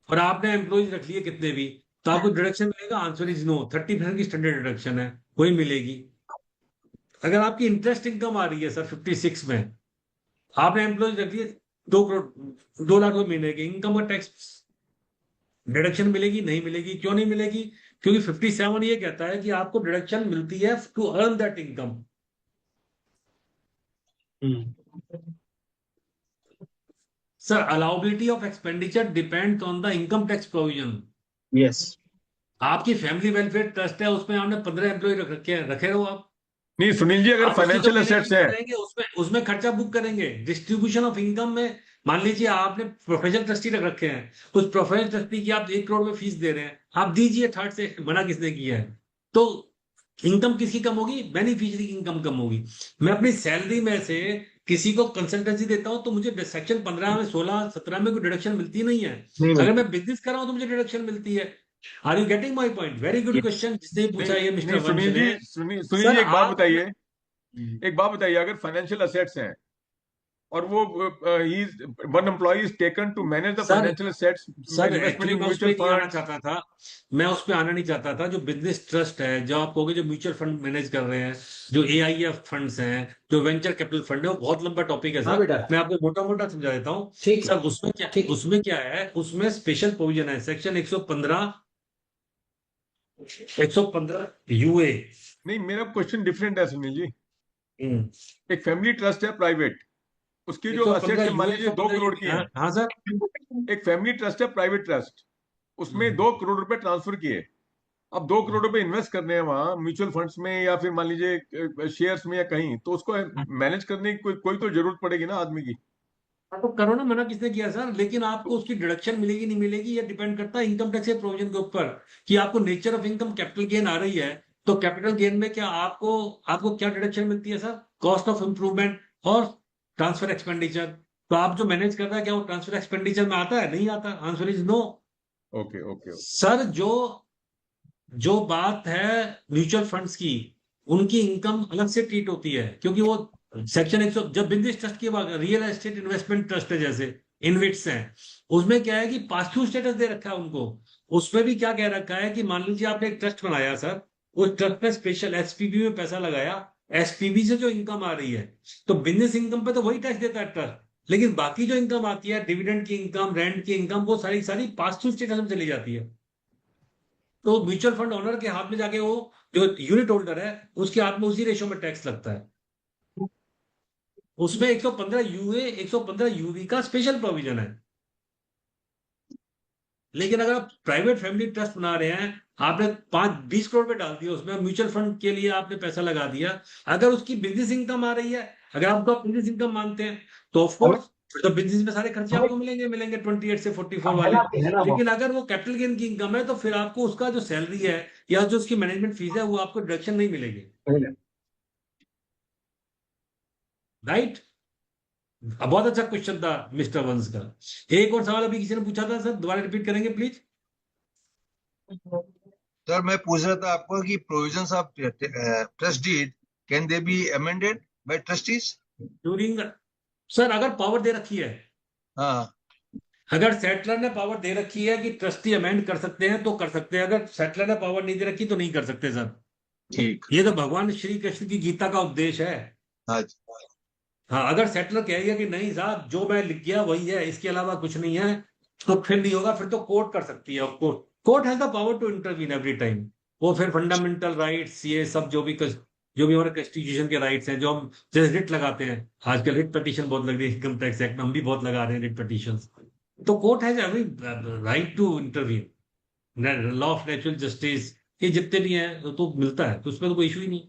और आपने एम्प्लॉइज रख लिए कितने भी, तो आपको डिडक्शन मिलेगा? Answer is no. 30% की स्टैंडर्ड डिडक्शन है, वही मिलेगी। अगर आपकी इंटरेस्ट इनकम आ रही है सर 56 में, आपने एम्प्लॉय रख लिए 2 करोड़ 2 लाख रुपए महीने के, इनकम और टैक्स डिडक्शन मिलेगी? नहीं मिलेगी। क्यों नहीं मिलेगी? क्योंकि 57 ये कहता है कि आपको डिडक्शन मिलती है to earn that income. Sir allowability of expenditure depends on the income tax provision. Yes आपकी फैमिली वेलफेयर ट्रस्ट है, उसमें आपने 15 एम्प्लॉय रखे रहो आप। नहीं सुनील जी, अगर आप उसी को फाइनेंशियल मैनेज एसेट्स है करेंगे, उसमें खर्चा बुक करेंगे। डिस्ट्रीब्यूशन ऑफ इनकम में मान लीजिए आपने प्रोफेशनल ट्रस्टी रख रखे हैं, उस प्रोफेशनल ट्रस्टी की आप 1 करोड़ में फीस दे रहे हैं, आप दीजिए, थर्ड से मना किसने किया है? तो इनकम किसकी कम होगी? बेनिफिशियरी की इनकम कम होगी। मैं अपनी सैलरी में से किसी को कंसल्टेंसी देता हूं तो मुझे सेक्शन 15 में 16 17 में कोई डिडक्शन मिलती नहीं है। अगर मैं बिजनेस कर रहा हूं तो मुझे डिडक्शन मिलती है। Are you getting my point? Very good question जिसने पूछा ये मिस्टर वंश सुनील जी, ने। सुनील सर जी, एक बात आप बताइए, अगर फाइनेंशियल एसेट्स हैं और वो one employ is taken to manage the sir financial assets, sir investment actually in मैं उस म्यूचुअल पे नहीं आना फंड। चाहता था, मैं उस पे आना नहीं चाहता था। जो बिजनेस ट्रस्ट है, जो आप कहोगे जो म्यूचुअल फंड मैनेज कर रहे हैं, जो AIF फंड्स हैं, जो वेंचर कैपिटल फंड है, वो बहुत लंबा टॉपिक है हाँ सर। बेटा, मैं आपको मोटा मोटा समझा देता हूँ। ठीक है, सर ठीक। उसमें क्या है, उसमें स्पेशल प्रोविजन है, सेक्शन 115 UA। नहीं, मेरा क्वेश्चन डिफरेंट है सुनील जी। एक फैमिली ट्रस्ट है प्राइवेट, उसकी जो 115 असेट्स है मान UA लीजिए 2 करोड़ की है। हाँ सर। एक फैमिली ट्रस्ट है प्राइवेट ट्रस्ट, उसमें 2 करोड़ रुपए ट्रांसफर किए। अब 2 करोड़ रुपए इन्वेस्ट करने हैं वहां म्यूचुअल फंड्स में या फिर मान लीजिए शेयर्स में या कहीं, तो उसको मैनेज करने की कोई तो जरूरत पड़ेगी ना आदमी की। तो करो ना, मना किसने किया सर? लेकिन आपको उसकी डिडक्शन मिलेगी नहीं मिलेगी, ये डिपेंड करता है इनकम टैक्स के प्रोविजन के ऊपर कि आपको nature of income capital gain आ रही है तो कैपिटल गेन में क्या आपको क्या डिडक्शन मिलती है सर? कॉस्ट ऑफ इम्प्रूवमेंट और ट्रांसफर एक्सपेंडिचर। तो आप जो मैनेज कर रहा है क्या वो ट्रांसफर एक्सपेंडिचर में आता है? नहीं आता। Answer is no. Okay sir जो बात है म्यूचुअल फंड्स की, उनकी इनकम अलग से ट्रीट होती है, क्योंकि वो सेक्शन 100 जब बिजनेस ट्रस्ट की बात, रियल एस्टेट इन्वेस्टमेंट ट्रस्ट है जैसे इनविट्स हैं, उसमें क्या है कि पास थ्रू स्टेटस दे रखा है उनको। उसमें भी क्या कह रखा है कि मान लीजिए आपने एक ट्रस्ट बनाया सर, उस ट्रस्ट में स्पेशल एसपीबी में पैसा लगाया, एसपीबी से जो इनकम आ रही है, तो बिजनेस इनकम पे तो वही टैक्स देता है ट्रस्ट, लेकिन बाकी जो इनकम आती है, डिविडेंड की इनकम, रेंट की इनकम, वो सारी पास थ्रू स्टेटस में चली जाती है। तो म्यूचुअल फंड ओनर के हाथ में जाके वो जो यूनिट होल्डर है उसके हाथ में उसी रेशो में टैक्स लगता है। उसमें 115 यूए 115 यूवी का स्पेशल प्रोविजन है। लेकिन अगर आप प्राइवेट फैमिली ट्रस्ट बना रहे हैं, आपने 20 करोड़ पे डाल दिया, उसमें म्यूचुअल फंड के लिए आपने पैसा लगा दिया, अगर उसकी बिजनेस इनकम आ रही है, अगर आपको बिजनेस इनकम मानते हैं, तो ऑफकोर्स फिर तो बिजनेस में सारे खर्चे आपको मिलेंगे 28 से 44 वाले। लेकिन अगर वो कैपिटल गेन की इनकम है, तो फिर आपको उसका जो सैलरी है या जो उसकी मैनेजमेंट फीस है, वो आपको डिडक्शन नहीं मिलेगी। राइट? बहुत अच्छा क्वेश्चन था मिस्टर वंश का। एक और सवाल अभी किसी ने पूछा था सर, दोबारा रिपीट करेंगे प्लीज। सर मैं पूछ रहा था आपको कि provisions of trust deed can they be amended by trustees during. Sir अगर पावर दे रखी है, हाँ अगर सेटलर ने पावर दे रखी है कि ट्रस्टी अमेंड कर सकते हैं तो कर सकते हैं, अगर सेटलर ने पावर नहीं दे रखी तो नहीं कर सकते सर। ठीक। ये तो भगवान श्री कृष्ण की गीता का उपदेश है। हाँ हाँ, अगर सेटलर कहेगा कि नहीं साहब जो मैं लिख गया वही है, इसके अलावा कुछ नहीं है, तो फिर नहीं होगा, फिर तो कोर्ट कर सकती है। Court has the power to intervene every time. वो फिर फंडामेंटल राइट्स, ये सब जो भी हमारे कॉन्स्टिट्यूशन के राइट्स हैं, जो हम जैसे रिट लगाते हैं, आजकल रिट पिटीशन बहुत लग रही है इनकम टैक्स एक्ट में, हम भी बहुत लगा रहे हैं रिट पिटीशन, तो court has every right to intervene. Law of natural justice, ये जितने भी हैं तो मिलता है, तो उसमें तो कोई इशू ही नहीं।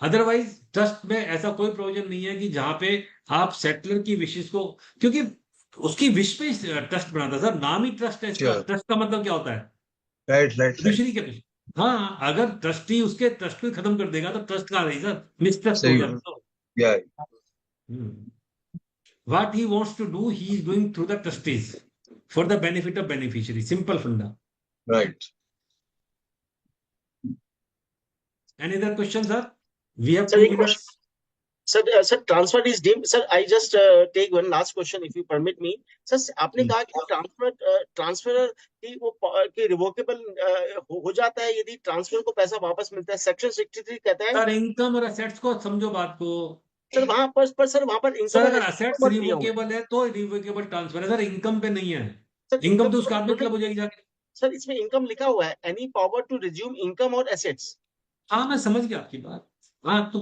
अदरवाइज ट्रस्ट में ऐसा कोई प्रोविजन नहीं है कि जहां पे आप सेटलर की विशेष को, क्योंकि उसकी विश पे ट्रस्ट बनाता है सर, नाम ही ट्रस्ट है इसका। ट्रस्ट का मतलब क्या होता है? राइट दूसरी के विश। हाँ, अगर ट्रस्टी उसके ट्रस्ट को खत्म कर देगा तो ट्रस्ट कहाँ रही सर? मिसट्रस्ट हो गया। What he wants to do, he is doing through the trustees for the benefit of beneficiary. Simple funda. Right. Any other questions, sir? We have Sir, 2 एक minutes. Sir transfer is deemed. Sir I just take one last question if you permit me. Sir आपने कहा कि ट्रांसफर की वो कि रिवोकेबल हो जाता है यदि ट्रांसफर को पैसा वापस मिलता है। सेक्शन 63 कहता है सर इनकम और असेट्स को समझो बात को। सर वहां पर सर इनकम सर अगर असेट्स रिवोकेबल है तो रिवोकेबल ट्रांसफर है सर, इनकम पे नहीं है। इनकम तो उसका हाथ में क्लब हो जाएगी जाके। सर इसमें इनकम लिखा हुआ है, any power to resume income और एसेट्स। हाँ मैं समझ गया आपकी बात। हाँ तो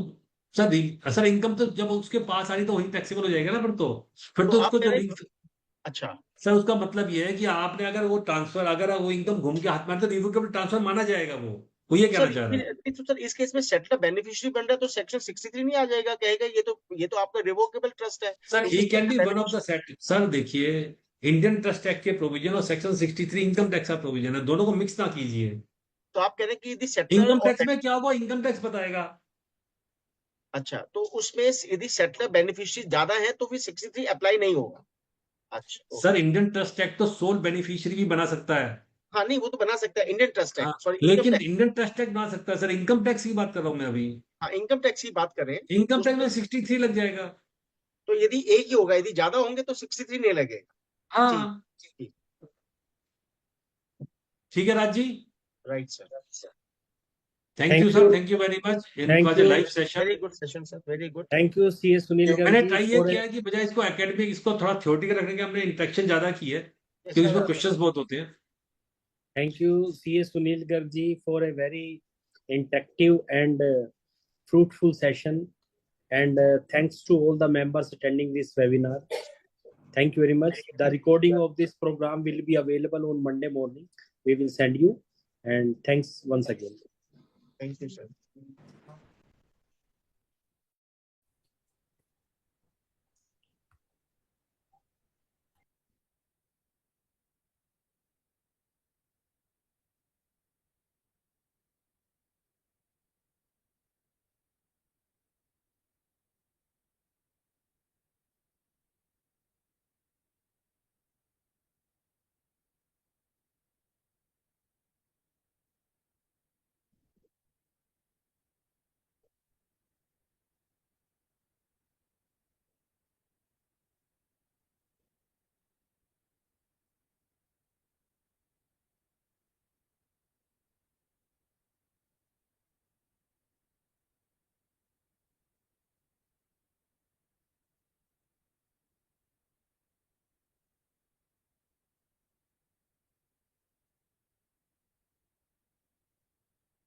सर इनकम तो जब उसके पास आ रही तो वही टैक्सेबल हो जाएगा ना, फिर तो उसको जब। अच्छा सर उसका मतलब ये है कि आपने अगर वो ट्रांसफर, अगर वो इनकम घूम के हाथ में, तो रिवोकेबल ट्रांसफर माना जाएगा। वो ये कहना चाह रहा है। तो सर इस केस में सेटलर बेनिफिशियरी बन रहा है तो सेक्शन 63 नहीं आ जाएगा? कहेगा ये तो आपका रिवोकेबल ट्रस्ट है sir. He can B one of the set. Sir देखिए, इंडियन ट्रस्ट एक्ट के प्रोविजन और सेक्शन 63 इनकम टैक्स का प्रोविजन है, दोनों को मिक्स ना कीजिए। तो आप कह रहे हैं कि यदि सेटलर इनकम टैक्स में क्या होगा, इनकम टैक्स बताएगा। अच्छा, तो उसमें यदि सेटलर बेनिफिशियरी ज्यादा है तो फिर 63 अप्लाई नहीं होगा। अच्छा सर इंडियन ट्रस्ट एक्ट तो सोल बेनिफिशियरी भी बना सकता है। हाँ नहीं, वो तो बना सकता है इंडियन ट्रस्ट एक्ट, सॉरी लेकिन इंडियन ट्रस्ट एक्ट बना सकता है सर। इनकम टैक्स की बात कर रहा हूं मैं अभी। हाँ इनकम टैक्स की बात करें, इनकम टैक्स में 63 लग जाएगा। तो यदि एक ही होगा, यदि ज्यादा होंगे तो 63 नहीं लगेगा। हाँ ठीक है Raj ji. Right sir. Thank you sir, thank you very much. It was a live session. Very good session sir, very good. Thank you CS Sunil Garg. मैंने ट्राई ये किया है कि बजाय इसको एकेडमिक, इसको थोड़ा थ्योरेटिकल रखने के, हमने इंटरेक्शन ज्यादा की है क्योंकि इसमें क्वेश्चंस बहुत होते हैं। Thank you CS Sunil Garg ji for a very interactive and fruitful session, and thanks to all the members attending this webinar. Thank you very much. The recording of this program will be available on Monday morning. We will send you, and thanks once again. Thank you sir.